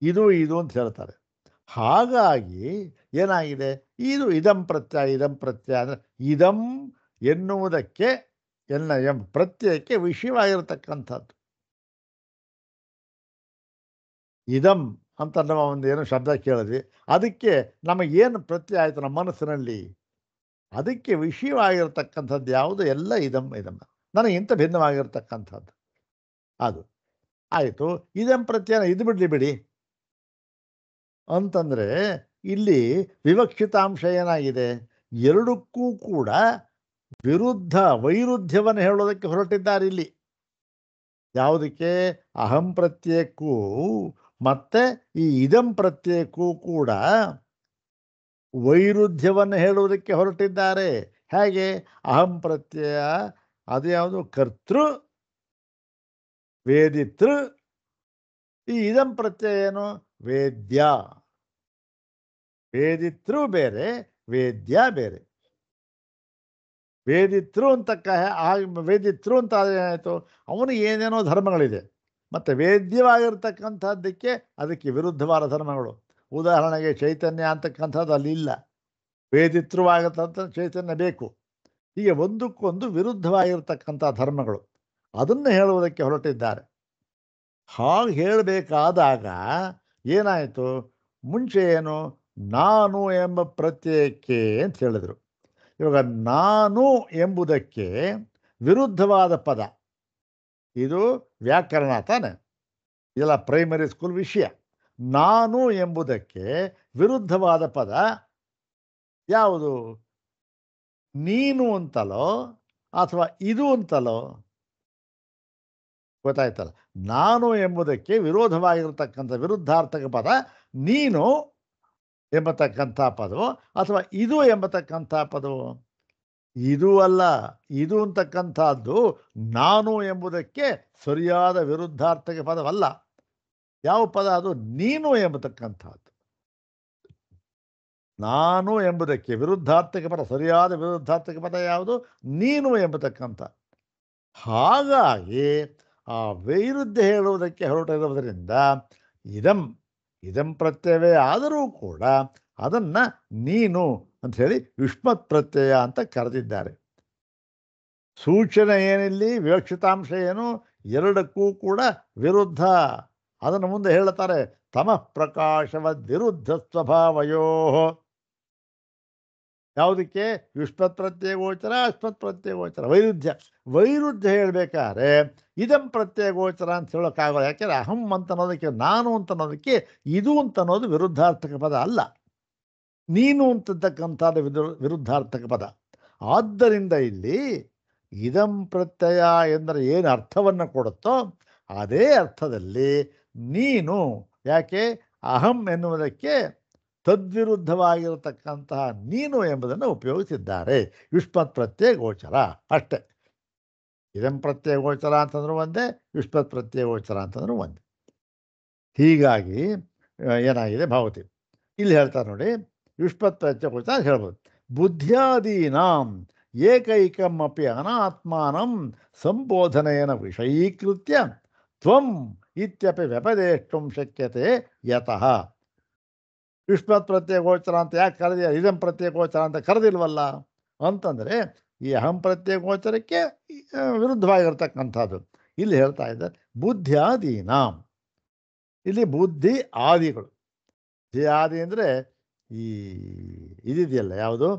ಇದು ಅಂತ ಹೇಳ್ತಾರೆ. ಹಾಗಾಗಿ ಏನಾಗಿದೆ? ಇದಂ ಪ್ರತ್ಯಯ ಅಂದರೆ ಇದಂ ಎನ್ನುವುದಕ್ಕೆ ಪ್ರತ್ಯಯಕ್ಕೆ ವಿಷಯವಾಗಿರತಕ್ಕಂಥದ್ದು. ಇದಂ ಅಂತ ನಾವು ಒಂದು ಏನೋ ಶಬ್ದ ಕೇಳಿದ್ವಿ, ಅದಕ್ಕೆ ನಮಗೇನು ಪ್ರತ್ಯಯ ಆಯಿತು ನಮ್ಮ ಮನಸ್ಸಿನಲ್ಲಿ? ಅದಕ್ಕೆ ವಿಷಯವಾಗಿರ್ತಕ್ಕಂಥದ್ದು ಯಾವುದು? ಎಲ್ಲ ಇದಂ ನನಗಿಂತ ಭಿನ್ನವಾಗಿರ್ತಕ್ಕಂಥದ್ದು ಅದು ಆಯಿತು. ಇದಂ ಪ್ರತ್ಯಯ ಇದು ಬಿಡಿ ಅಂತಂದರೆ ಇಲ್ಲಿ ವಿವಕ್ಷಿತಾಂಶ ಏನಾಗಿದೆ? ಎರಡಕ್ಕೂ ಕೂಡ ವೈರುಧ್ಯವನ್ನು ಹೇಳೋದಕ್ಕೆ ಹೊರಟಿದ್ದಾರೆ ಇಲ್ಲಿ. ಯಾವುದಕ್ಕೆ? ಅಹಂ ಪ್ರತ್ಯಯಕ್ಕೂ ಮತ್ತೆ ಈ ಇದಂ ಪ್ರತ್ಯಯಕ್ಕೂ ಕೂಡ ವೈರುಧ್ಯವನ್ನು ಹೇಳುವುದಕ್ಕೆ ಹೊರಟಿದ್ದಾರೆ. ಹೇಗೆ? ಅಹಂ ಪ್ರತ್ಯಯ ಅದು ಯಾವುದು? ಕರ್ತೃ ವೇದಿತೃ. ಈ ಇದಂ ಪ್ರತ್ಯಯ ಏನು? ವೇದ್ಯ. ವೇದಿತೃ ಬೇರೆ, ವೇದ್ಯ ಬೇರೆ. ವೇದಿತೃ ವೇದಿತೃ ಅಂತ ಆದರೆ ಏನಾಯಿತು? ಅವನಿಗೆ ಏನೇನೋ ಧರ್ಮಗಳಿದೆ, ಮತ್ತು ವೇದ್ಯವಾಗಿರ್ತಕ್ಕಂಥದ್ದಕ್ಕೆ ಅದಕ್ಕೆ ವಿರುದ್ಧವಾದ ಧರ್ಮಗಳು. ಉದಾಹರಣೆಗೆ ಚೈತನ್ಯ ಅಂತಕ್ಕಂಥದ್ದು ಅಲ್ಲಿ ಇಲ್ಲ, ವೇದಿತೃವಾಗಿರ್ತಕ್ಕಂಥ ಚೈತನ್ಯ ಬೇಕು. ಹೀಗೆ ಒಂದಕ್ಕೊಂದು ವಿರುದ್ಧವಾಗಿರ್ತಕ್ಕಂಥ ಧರ್ಮಗಳು, ಅದನ್ನು ಹೇಳುವುದಕ್ಕೆ ಹೊರಟಿದ್ದಾರೆ. ಹಾಗೆ ಹೇಳಬೇಕಾದಾಗ ಏನಾಯಿತು? ಮುಂಚೆ ಏನು? ನಾನು ಎಂಬ ಪ್ರತ್ಯಯಕ್ಕೆ ಅಂತ ಹೇಳಿದರು. ಇವಾಗ ನಾನು ಎಂಬುದಕ್ಕೆ ವಿರುದ್ಧವಾದ ಪದ, ಇದು ವ್ಯಾಕರಣ ತಾನೆ, ಇದೆಲ್ಲ ಪ್ರೈಮರಿ ಸ್ಕೂಲ್ ವಿಷಯ. ನಾನು ಎಂಬುದಕ್ಕೆ ವಿರುದ್ಧವಾದ ಪದ ಯಾವುದು? ನೀನು ಅಂತಲೋ ಅಥವಾ ಇದು ಅಂತಲೋ? ಗೊತ್ತಾಯ್ತಲ್ಲ. ನಾನು ಎಂಬುದಕ್ಕೆ ವಿರುದ್ಧಾರ್ಥಕ ಪದ ನೀನು ಎಂಬತಕ್ಕಂಥ ಪದವು ಅಥವಾ ಇದು ಎಂಬತಕ್ಕಂಥ ಪದವು? ಇದು ಅಲ್ಲ. ಇದು ಅಂತಕ್ಕಂಥದ್ದು ನಾನು ಎಂಬುದಕ್ಕೆ ಸರಿಯಾದ ವಿರುದ್ಧಾರ್ಥಕ ಪದವಲ್ಲ. ಯಾವ ಪದ ಅದು? ನೀನು ಎಂಬತಕ್ಕಂಥದ್ದು. ನಾನು ಎಂಬುದಕ್ಕೆ ವಿರುದ್ಧಾರ್ಥಕ ಪದ, ಸರಿಯಾದ ವಿರುದ್ಧಾರ್ಥಕ ಪದ ಯಾವುದು? ನೀನು ಎಂಬತಕ್ಕಂಥ. ಹಾಗಾಗಿ ಆ ವೈರುಧ್ಯ ಹೇಳುವುದಕ್ಕೆ ಹೊರಟಿರುವುದರಿಂದ ಇದಂ ಪ್ರತ್ಯವೇ ಆದರೂ ಕೂಡ ಅದನ್ನು ನೀನು ಅಂಥೇಳಿ ಯುಷ್ಮತ್ ಪ್ರತ್ಯಯ ಅಂತ ಕರೆದಿದ್ದಾರೆ. ಸೂಚನೆ ಏನಿಲ್ಲಿ? ವಿವಕ್ಷಿತಾಂಶ ಏನು? ಎರಡಕ್ಕೂ ಕೂಡ ವಿರುದ್ಧ ಅದನ್ನು ಮುಂದೆ ಹೇಳ್ತಾರೆ, ತಮಃ ಪ್ರಕಾಶವದ್ ವಿರುದ್ಧ ಸ್ವಭಾವಯೋ. ಯಾವುದಕ್ಕೆ? ಯುಷ್ಮತ್ ಪ್ರತ್ಯಯ ಗೋಚರ, ಅಸ್ಮತ್ ಪ್ರತ್ಯಯ ಗೋಚರ, ವೈರುಧ್ಯ ಹೇಳಬೇಕಾದ್ರೆ ಇದಂ ಪ್ರತ್ಯಯ ಗೋಚರ ಅಂತ ಹೇಳೋಕ್ಕಾಗಲ್ಲ. ಯಾಕೆಂದರೆ ಅಹಂ ಅಂತ ಅನ್ನೋದಕ್ಕೆ, ನಾನು ಅಂತ ಅನ್ನೋದಕ್ಕೆ ಇದು ಅಂತ ಅನ್ನೋದು ವಿರುದ್ಧಾರ್ಥಕ ಪದ ಅಲ್ಲ, ನೀನು ಅಂತಕ್ಕಂಥದ್ದು ವಿರುದ್ಧಾರ್ಥಕ ಪದ. ಆದ್ದರಿಂದ ಇಲ್ಲಿ ಇದಂ ಪ್ರತ್ಯಯ ಎಂದರೆ ಏನು ಅರ್ಥವನ್ನು ಕೊಡುತ್ತೋ ಅದೇ ಅರ್ಥದಲ್ಲಿ ನೀನು, ಯಾಕೆ ಅಹಂ ಎನ್ನುವುದಕ್ಕೆ ತದ್ವಿರುದ್ಧವಾಗಿರತಕ್ಕಂತಹ ನೀನು ಎಂಬುದನ್ನು ಉಪಯೋಗಿಸಿದ್ದಾರೆ. ಯುಷ್ಮತ್ ಪ್ರತ್ಯಯ ಗೋಚರ ಅಷ್ಟೇ. ಇದಂ ಪ್ರತ್ಯಯ ಗೋಚರ ಅಂತಂದ್ರೂ ಒಂದೇ, ಯುಷ್ಮತ್ ಪ್ರತ್ಯಯ ಗೋಚರ ಅಂತಂದ್ರೂ ಒಂದೇ. ಹೀಗಾಗಿ ಏನಾಗಿದೆ ಭಾವತಿ ಇಲ್ಲಿ ಹೇಳ್ತಾರೆ ನೋಡಿ, ಯುಷ್ಮತ್ ಪ್ರತ್ಯಯ ಗೋಚರ ಹೇಳ್ಬೋದು. ಬುದ್ಧ್ಯಾದೀನಾಂ ಏಕೈಕಮಪಿ ಅನಾತ್ಮಾನಂ ಸಂಬೋಧನೆಯನ್ನು ವಿಷಯೀಕೃತ್ಯ ತ್ವಂ ಇತ್ಯಪಿ ವ್ಯಪದೇಷ್ಟುಂ ಶಕ್ಯತೆ ಯತಃ. ಯುಷ್ಮತ್ ಪ್ರತ್ಯಯ ಗೋಚರ ಅಂತ ಯಾಕೆ ಕರೆದಿಲ್ಲ, ಇದಂ ಪ್ರತ್ಯಯ ಗೋಚರ ಅಂತ ಕರೆದಿಲ್ವಲ್ಲ ಅಂತಂದರೆ ಈ ಅಹಂ ಪ್ರತ್ಯಯ ಗೋಚರಕ್ಕೆ ವಿರುದ್ಧವಾಗಿರ್ತಕ್ಕಂಥದ್ದು. ಇಲ್ಲಿ ಹೇಳ್ತಾ ಇದ್ದಾರೆ ಬುದ್ಧ್ಯಾದೀನಾಂ. ಇಲ್ಲಿ ಬುದ್ಧಿ ಆದಿಗಳು. ಬುದ್ಧಿ ಆದಿ ಅಂದರೆ ಈ ಇದಿದೆಯಲ್ಲ, ಯಾವುದು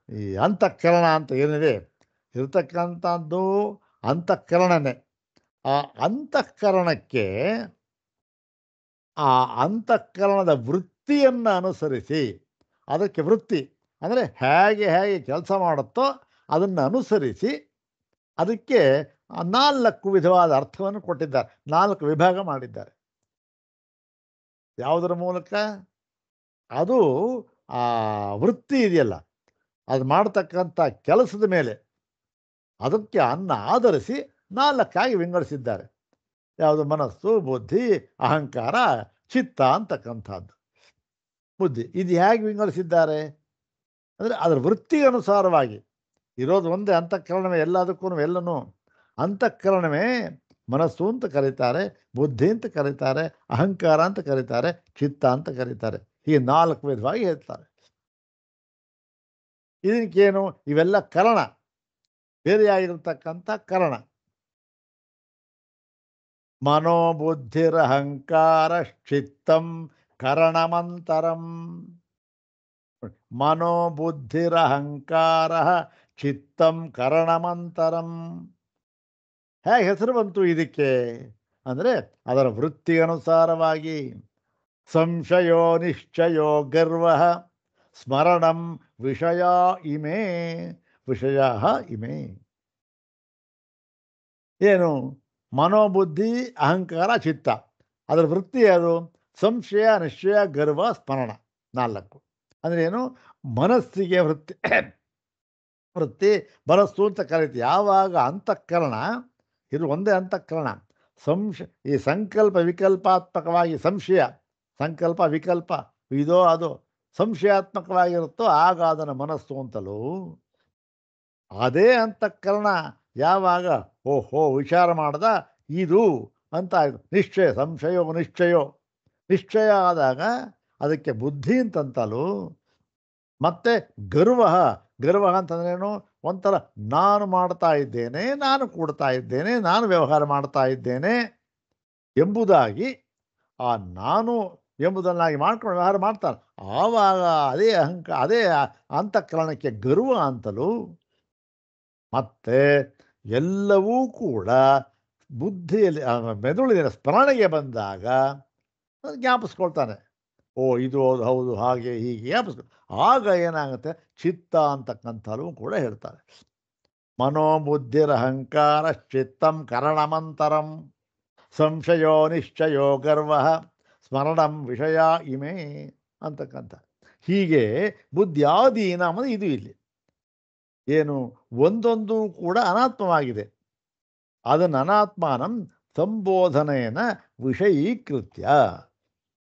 ಈ ಅಂತಃಕರಣ ಅಂತ ಏನಿದೆ ಇರತಕ್ಕಂಥದ್ದು ಅಂತಃಕರಣನೇ. ಆ ಅಂತಃಕರಣಕ್ಕೆ ಆ ಅಂತಃಕರಣದ ವೃತ್ತಿಯನ್ನು ಅನುಸರಿಸಿ, ಅದಕ್ಕೆ ವೃತ್ತಿ ಅಂದರೆ ಹೇಗೆ ಕೆಲಸ ಮಾಡುತ್ತೋ ಅದನ್ನು ಅನುಸರಿಸಿ ಅದಕ್ಕೆ 4 ವಿಧವಾದ ಅರ್ಥವನ್ನು ಕೊಟ್ಟಿದ್ದಾರೆ, 4 ವಿಭಾಗ ಮಾಡಿದ್ದಾರೆ. ಯಾವುದರ ಮೂಲಕ? ಅದು ಆ ವೃತ್ತಿ ಇದೆಯಲ್ಲ, ಅದು ಮಾಡ್ತಕ್ಕಂಥ ಕೆಲಸದ ಮೇಲೆ ಅದಕ್ಕೆ ಆಧರಿಸಿ 4 ವಿಂಗಡಿಸಿದ್ದಾರೆ. ಯಾವುದು? ಮನಸ್ಸು, ಬುದ್ಧಿ, ಅಹಂಕಾರ, ಚಿತ್ತ ಅಂತಕ್ಕಂಥದ್ದು. ಬುದ್ಧಿ ಇದು ಹೇಗೆ ವಿಂಗಡಿಸಿದ್ದಾರೆ ಅಂದರೆ ಅದರ ವೃತ್ತಿ ಅನುಸಾರವಾಗಿ ಇರೋದು ಒಂದೇ ಅಂತಃಕರಣವೇ. ಎಲ್ಲದಕ್ಕೂ ಎಲ್ಲನೂ ಅಂತಃಕರಣವೇ ಮನಸ್ಸು ಅಂತ ಕರೀತಾರೆ, ಬುದ್ಧಿ ಅಂತ ಕರೀತಾರೆ, ಅಹಂಕಾರ ಅಂತ ಕರೀತಾರೆ, ಚಿತ್ತ ಅಂತ ಕರೀತಾರೆ. ಹೀಗೆ 4 ವಿಧವಾಗಿ ಹೇಳ್ತಾರೆ. ಇದಕ್ಕೇನು? ಇವೆಲ್ಲ ಕರಣ, ಬೇರೆಯಾಗಿರ್ತಕ್ಕಂಥ ಕರಣ. ಮನೋಬುದ್ಧಿರಹಂಕಾರ ಚಿತ್ತಂ ಕರಣಮಂತರಂ. ಮನೋಬುದ್ಧಿರಹಂಕಾರ ಚಿತ್ತಂ ಕರಣಮಂತರಂ. ಹೇಗೆ ಹೆಸರು ಬಂತು ಇದಕ್ಕೆ ಅಂದರೆ ಅದರ ವೃತ್ತಿ ಅನುಸಾರವಾಗಿ. ಸಂಶಯೋ ನಿಶ್ಚಯೋ ಗರ್ವ ಸ್ಮರಣಂ ವಿಷಯ ಇಮೇ. ವಿಷಯ ಇಮೇ ಏನು? ಮನೋಬುದ್ಧಿ ಅಹಂಕಾರ ಚಿತ್ತ, ಅದರ ವೃತ್ತಿ ಅದು ಸಂಶಯ ನಿಶ್ಚಯ ಗರ್ವ ಸ್ಮರಣ. 4 ಅಂದರೆ ಏನು? ಮನಸ್ಸಿಗೆ ವೃತ್ತಿ ಮನಸ್ಸು ಅಂತ ಕರೀತೀವಿ. ಯಾವಾಗ ಅಂತಃಕರಣ ಇದು ಒಂದೇ ಅಂತಃಕರಣ, ಈ ಸಂಕಲ್ಪ ವಿಕಲ್ಪಾತ್ಮಕವಾಗಿ ಸಂಶಯ, ಸಂಕಲ್ಪ ವಿಕಲ್ಪ ಇದೋ ಅದು ಸಂಶಯಾತ್ಮಕವಾಗಿರುತ್ತೋ ಆಗ ಅದನ್ನು ಮನಸ್ಸು ಅಂತಲೂ. ಅದೇ ಅಂತಃಕರಣ ಯಾವಾಗ ಓಹೋ ವಿಚಾರ ಮಾಡ್ದ ಇದು ಅಂತ ನಿಶ್ಚಯ, ಸಂಶಯೋ ನಿಶ್ಚಯ ಆದಾಗ ಅದಕ್ಕೆ ಬುದ್ಧಿ ಅಂತಂತಲೂ. ಮತ್ತು ಗರ್ವ ಅಂತಂದ್ರೇನು? ಒಂಥರ ನಾನು ಮಾಡ್ತಾ ಇದ್ದೇನೆ, ನಾನು ಕೊಡ್ತಾ ಇದ್ದೇನೆ, ನಾನು ವ್ಯವಹಾರ ಮಾಡ್ತಾ ಇದ್ದೇನೆ ಎಂಬುದಾಗಿ ಆ ನಾನು ಎಂಬುದನ್ನಾಗಿ ಮಾಡ್ಕೊಂಡು ವ್ಯವಹಾರ ಮಾಡ್ತಾನೆ. ಆವಾಗ ಅದೇ ಅಂತಃಕರಣಕ್ಕೆ ಗರ್ವ ಅಂತಲೂ. ಮತ್ತು ಎಲ್ಲವೂ ಕೂಡ ಬುದ್ಧಿಯಲ್ಲಿ ಮೆದುಳಿನ ಸ್ಮರಣೆಗೆ ಬಂದಾಗ ಜ್ಞಾಪಿಸ್ಕೊಳ್ತಾನೆ. ಓ ಇದು ಹೌದು ಹಾಗೆ ಹೀಗೆ ಜ್ಞಾಪಿಸ್ಕೊ. ಆಗ ಏನಾಗುತ್ತೆ? ಚಿತ್ತ ಅಂತಕ್ಕಂಥಲ್ಲೂ ಕೂಡ ಹೇಳ್ತಾರೆ. ಮನೋಬುದ್ಧಿರಹಂಕಾರ ಚಿತ್ತಂ ಕರಣಮಂತರಂ ಸಂಶಯೋ ನಿಶ್ಚಯೋ ಗರ್ವ ಸ್ಮರಣಂ ವಿಷಯ ಇಮೇ ಅಂತಕ್ಕಂಥ. ಹೀಗೆ ಬುದ್ಧಿಯಾದೀನ ಅನ್ನೋದು ಇದು. ಇಲ್ಲಿ ಏನು? ಒಂದೊಂದು ಕೂಡ ಅನಾತ್ಮವಾಗಿದೆ. ಅದನ್ನು ಅನಾತ್ಮಾನಂ ಸಂಬೋಧನೆಯನ್ನು ವಿಷಯೀಕೃತ್ಯ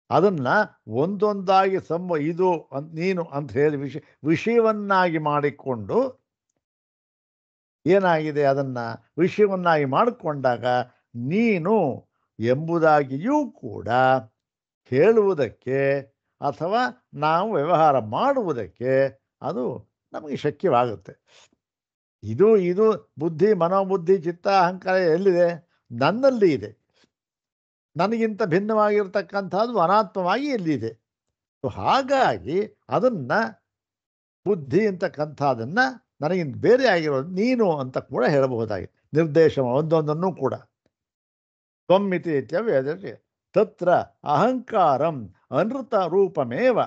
ಅದನ್ನು ಒಂದೊಂದಾಗಿ ಇದು ನೀನು ಅಂತ ಹೇಳಿ ವಿಷಯವನ್ನಾಗಿ ಮಾಡಿಕೊಂಡು ಏನಾಗಿದೆ? ಅದನ್ನು ವಿಷಯವನ್ನಾಗಿ ಮಾಡಿಕೊಂಡಾಗ ನೀನು ಎಂಬುದಾಗಿಯೂ ಕೂಡ ಹೇಳುವುದಕ್ಕೆ ಅಥವಾ ನಾವು ವ್ಯವಹಾರ ಮಾಡುವುದಕ್ಕೆ ಅದು ನಮಗೆ ಶಕ್ಯವಾಗುತ್ತೆ. ಇದು ಬುದ್ಧಿ ಮನೋಬುದ್ಧಿ ಚಿತ್ತ ಅಹಂಕಾರ ಎಲ್ಲಿದೆ? ನನ್ನಲ್ಲಿ ಇದೆ. ನನಗಿಂತ ಭಿನ್ನವಾಗಿರ್ತಕ್ಕಂಥದ್ದು ಅನಾತ್ಮವಾಗಿ ಎಲ್ಲಿದೆ. ಹಾಗಾಗಿ ಅದನ್ನು ಬುದ್ಧಿ ಅಂತಕ್ಕಂಥದ್ದನ್ನು ನನಗಿಂತ ಬೇರೆ ಆಗಿರೋದು ನೀನು ಅಂತ ಕೂಡ ಹೇಳಬಹುದಾಗಿದೆ. ನಿರ್ದೇಶ ಒಂದೊಂದನ್ನು ಕೂಡ ತ್ವಮಿತಿ ಇತ್ಯವ್ಯದಕ್ಕೆ ತತ್ರ ಅಹಂಕಾರಂ ಅನೃತ ರೂಪಮೇವ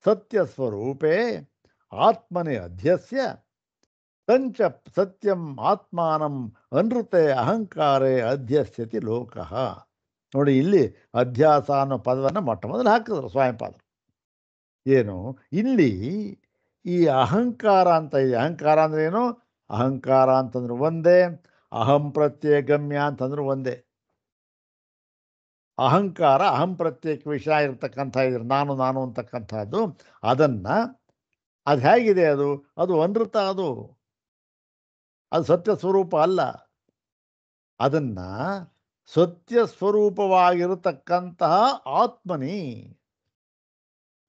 ಸತ್ಯಸ್ವರೂಪೇ ಆತ್ಮನೆ ಅಧ್ಯಸ್ಯ ತಂಚ ಸತ್ಯಂ ಆತ್ಮಾನಂ ಅನೃತೆ ಅಹಂಕಾರೇ ಅಧ್ಯಸ್ಯತಿ ಲೋಕಃ. ನೋಡಿ, ಇಲ್ಲಿ ಅಧ್ಯಾಸ ಅನ್ನೋ ಪದವನ್ನು ಮೊಟ್ಟ ಮೊದಲು ಹಾಕಿದ್ರು ಸ್ವಾಮಿಪಾದರು. ಏನು ಇಲ್ಲಿ ಈ ಅಹಂಕಾರ ಅಂತ ಇದೆ. ಅಹಂಕಾರ ಅಂದ್ರೆ ಏನು? ಅಹಂಕಾರ ಅಂತಂದ್ರೆ ಒಂದೇ, ಅಹಂ ಪ್ರತ್ಯಯ ಗಮ್ಯ ಅಂತಂದ್ರೆ ಒಂದೇ. ಅಹಂಕಾರ ಅಹಂ ಪ್ರತ್ಯೇಕ ವಿಷಯ ಇರತಕ್ಕಂಥ ಇದ್ರೆ ನಾನು ನಾನು ಅಂತಕ್ಕಂಥದ್ದು ಅದನ್ನು ಅದು ಹೇಗಿದೆ? ಅದು ಅನೃತ, ಅದು ಸತ್ಯ ಸ್ವರೂಪ ಅಲ್ಲ. ಅದನ್ನು ಸತ್ಯ ಸ್ವರೂಪವಾಗಿರತಕ್ಕಂತಹ ಆತ್ಮನಿ,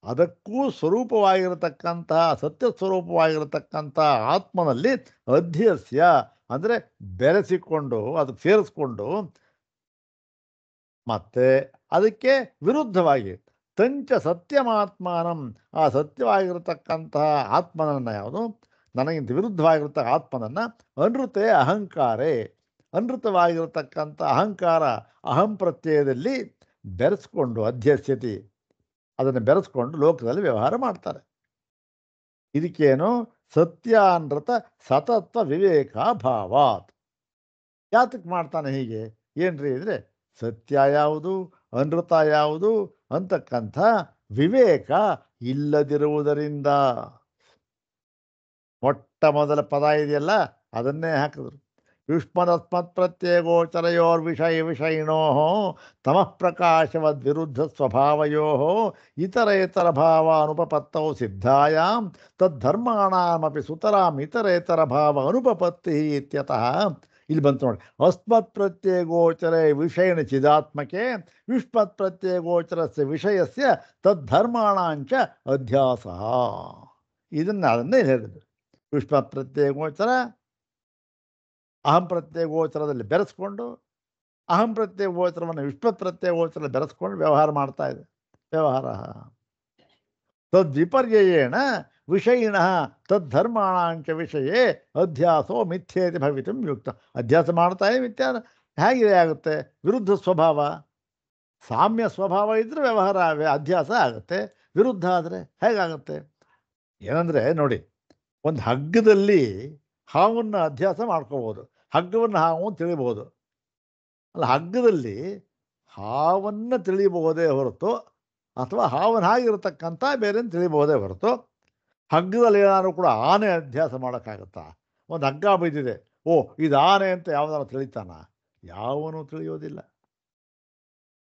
ಅದಕ್ಕೂ ಸ್ವರೂಪವಾಗಿರತಕ್ಕಂತಹ ಸತ್ಯ ಸ್ವರೂಪವಾಗಿರತಕ್ಕಂತಹ ಆತ್ಮನಲ್ಲಿ ಅಧ್ಯಸ್ಯ ಅಂದರೆ ಬೆರೆಸಿಕೊಂಡು ಅದಕ್ಕೆ ಸೇರಿಸ್ಕೊಂಡು ಮತ್ತೆ ಅದಕ್ಕೆ ವಿರುದ್ಧವಾಗಿ ತಂಚ ಸತ್ಯಮಾತ್ಮಾನಂ ಆ ಸತ್ಯವಾಗಿರತಕ್ಕಂತಹ ಆತ್ಮನನ್ನು ಯಾವುದು ನನಗಿಂತ ವಿರುದ್ಧವಾಗಿರತಕ್ಕ ಆತ್ಮನನ್ನು ಅನೃತೆ ಅಹಂಕಾರೇ ಅನೃತವಾಗಿರತಕ್ಕಂಥ ಅಹಂಕಾರ ಅಹಂ ಪ್ರತ್ಯಯದಲ್ಲಿ ಬೆರೆಸ್ಕೊಂಡು ಅಧ್ಯಸ್ಯತಿ ಅದನ್ನು ಬೆರೆಸ್ಕೊಂಡು ಲೋಕದಲ್ಲಿ ವ್ಯವಹಾರ ಮಾಡ್ತಾರೆ. ಇದಕ್ಕೇನು ಸತ್ಯಾನೃತ ಸತತ್ವ ವಿವೇಕಾಭಾವಾತ್. ಯಾತಕ್ಕೆ ಮಾಡ್ತಾನೆ ಹೀಗೆ? ಏನ್ರಿ ಇದ್ರೆ ಸತ್ಯ ಯಾವುದು ಅನೃತ ಯಾವುದು ಅಂತಕ್ಕಂಥ ವಿವೇಕ ಇಲ್ಲದಿರುವುದರಿಂದ. ಮೊಟ್ಟ ಮೊದಲ ಪದ ಇದೆಯಲ್ಲ ಅದನ್ನೇ ಹಾಕಿದ್ರು. ಯುಷ್ಮದಸ್ಮತ್ ಪ್ರತ್ಯೇಗೋಚರಯೋರ್ ವಿಷಯಿಣೋ ತಮಃ ಪ್ರಕಾಶವದ್ ವಿರುದ್ಧ ಸ್ವಭಾವಯೋ ಇತರೇತರ ಭಾವ ಅನುಪಪತ್ತೌ ಸಿದ್ಧಾಯಾಂ ತದ್ಧರ್ಮಾಣಾಮಪಿ ಸುತರಾಂ ಇತರೇತರ ಭಾವ ಅನುಪಪತ್ತಿ ಇತ್ಯತಃ. ಇಲ್ಲಿ ಬಂತು ನೋಡಿ, ಅಸ್ಮತ್ ಪ್ರತ್ಯೇಗೋಚರ ವಿಷಯನ ಚಿದಾತ್ಮಕೆ ಯುಷ್ಮತ್ ಪ್ರತ್ಯೇಗೋಚರಸ್ಯ ವಿಷಯಸ್ಯ ತದ್ಧರ್ಮಾಣಾಂಚ ಅಧ್ಯಾಸ. ಅದನ್ನೇ ಹೇಳಿದ್ರು. ಯುಷ್ಮತ್ ಪ್ರತ್ಯೇಗೋಚರ ಅಹಂ ಪ್ರತ್ಯೇಗೋಚರದಲ್ಲಿ ಬೆರೆಸ್ಕೊಂಡು ಅಹಂ ಪ್ರತ್ಯೇಗೋಚರವನ್ನು ಯುಷ್ಮತ್ ಪ್ರತ್ಯೇಗೋಚರ ಬೆರೆಸ್ಕೊಂಡು ವ್ಯವಹಾರ ಮಾಡ್ತಾ ಇದೆ. ವ್ಯವಹಾರ ತದ್ವಿಪರ್ಯಯೇಣ ವಿಷಯಿಣ ತದ್ಧರ್ಮಾಣಾಂಚ ವಿಷಯೇ ಅಧ್ಯಾಸೋ ಮಿಥ್ಯೇತಿ ಭವಿತುಂ ಯುಕ್ತ. ಅಧ್ಯಾಸ ಮಾಡ್ತಾ ಇದೆ, ಮಿಥ್ಯಾ ಹೇಗಿದೆ ಆಗುತ್ತೆ? ವಿರುದ್ಧ ಸ್ವಭಾವ. ಸಾಮ್ಯ ಸ್ವಭಾವ ಇದ್ದರೆ ವ್ಯವಹಾರ ಅಧ್ಯಾಸ ಆಗುತ್ತೆ, ವಿರುದ್ಧ ಆದರೆ ಹೇಗಾಗುತ್ತೆ? ಏನಂದರೆ ನೋಡಿ, ಒಂದು ಹಗ್ಗದಲ್ಲಿ ಹಾವನ್ನು ಅಧ್ಯಾಸ ಮಾಡ್ಕೋಬೋದು, ಹಗ್ಗವನ್ನು ಹಾವು ತಿಳಿಬೋದು. ಅಲ್ಲ, ಹಗ್ಗದಲ್ಲಿ ಹಾವನ್ನು ತಿಳಿಬಹುದೇ ಹೊರತು ಅಥವಾ ಹಾವನ್ನು ಹಾಗಿರತಕ್ಕಂಥ ಬೇರೆಯನ್ನು ತಿಳಿಬಹುದೇ ಹೊರತು ಹಗ್ಗದಲ್ಲಿ ಏನಾದ್ರು ಕೂಡ ಆನೆ ಅಧ್ಯಾಸ ಮಾಡೋಕ್ಕಾಗತ್ತಾ? ಒಂದು ಹಗ್ಗ ಬಿದ್ದಿದೆ, ಓ ಇದು ಆನೆ ಅಂತ ಯಾವ್ದಾರು ತಿಳಿತಾನ? ಯಾವನೂ ತಿಳಿಯೋದಿಲ್ಲ.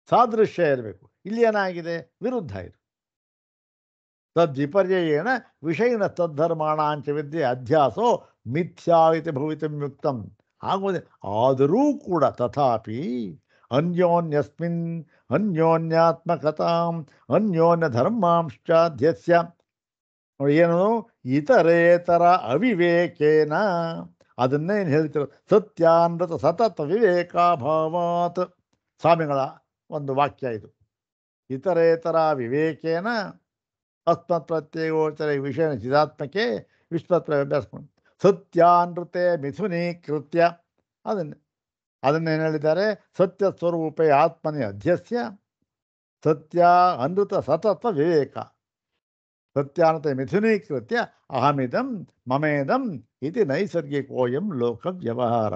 ಸಾದೃಶ್ಯ ಇರಬೇಕು. ಇಲ್ಲಿ ಏನಾಗಿದೆ? ವಿರುದ್ಧ ಇದು. ತದ್ವಿಪರ್ಯಯೇಣ ವಿಷಯಿನ ತದ್ಧರ್ಮಾಣಾಂಚ ವಿದ್ಯೆ ಅಧ್ಯಾಸೋ ಮಿಥ್ಯಾ ಇತಿ ಭವಿತುಂ ಯುಕ್ತಂ. ಆಗೋದೆ. ಆದರೂ ಕೂಡ ತಥಾಪಿ ಅನ್ಯೋನ್ಯಸ್ಮಿನ್ ಅನ್ಯೋನ್ಯಾತ್ಮಕತಾಂ ಅನ್ಯೋನ್ಯ ಧರ್ಮಾಂಶ್ಚಾಧ್ಯಸ್ಯ. ನೋಡಿ ಏನು? ಇತರೇತರ ಅವಿವೇಕೇನ. ಅದನ್ನೇನು ಹೇಳ್ತಿರೋ ಸತ್ಯಾನೃತ ಸತತ ವಿವೇಕಾಭಾವಾತ್. ಸ್ವಾಮಿಗಳ ಒಂದು ವಾಕ್ಯ ಇದು. ಇತರೇತರ ವಿವೇಕೇನ ಅಸ್ಮತ್ ಪ್ರತ್ಯೇಗೋಚರ ವಿಷಯ ಚಿದಾತ್ಮಕೆ ವಿಶ್ವತ್ರ ಅಭ್ಯಾಸಕೊಂಡು ಸತ್ಯಾನೃತೆ ಮಿಥುನೀಕೃತ್ಯ. ಅದನ್ನೇನು ಹೇಳಿದ್ದಾರೆ? ಸತ್ಯ ಸ್ವರೂಪೇ ಆತ್ಮನೇ ಅಧ್ಯಸ್ಯ ಸತ್ಯ ಅನೃತ ಸತತ್ವ ವಿವೇಕ. ಸತ್ಯಾನೃತೆ ಮಿಥುನೀಕೃತ್ಯ ಅಹಮಿದಂ ಮಮೇದಂ ಇತಿ ನೈಸರ್ಗಿಕೋಯಂ ಲೋಕ ವ್ಯವಹಾರ.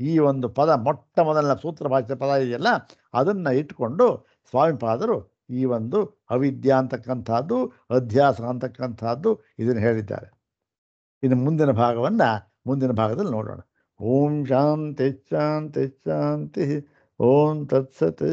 ಈ ಒಂದು ಪದ ಮೊಟ್ಟ ಮೊದಲನ ಸೂತ್ರ ಭಾಷೆ ಪದ ಇದೆಯಲ್ಲ, ಅದನ್ನು ಇಟ್ಕೊಂಡು ಸ್ವಾಮಿಪಾದರು ಈ ಒಂದು ಅವಿದ್ಯಾ ಅಂತಕ್ಕಂಥದ್ದು ಅಧ್ಯಾಸ ಅಂತಕ್ಕಂಥದ್ದು ಇದನ್ನು ಹೇಳಿದ್ದಾರೆ. ಇನ್ನು ಮುಂದಿನ ಭಾಗವನ್ನು ಮುಂದಿನ ಭಾಗದಲ್ಲಿ ನೋಡೋಣ. ಓಂ ಶಾಂತಿ ಶಾಂತಿ ಶಾಂತಿ. ಓಂ ತತ್ಸತ್.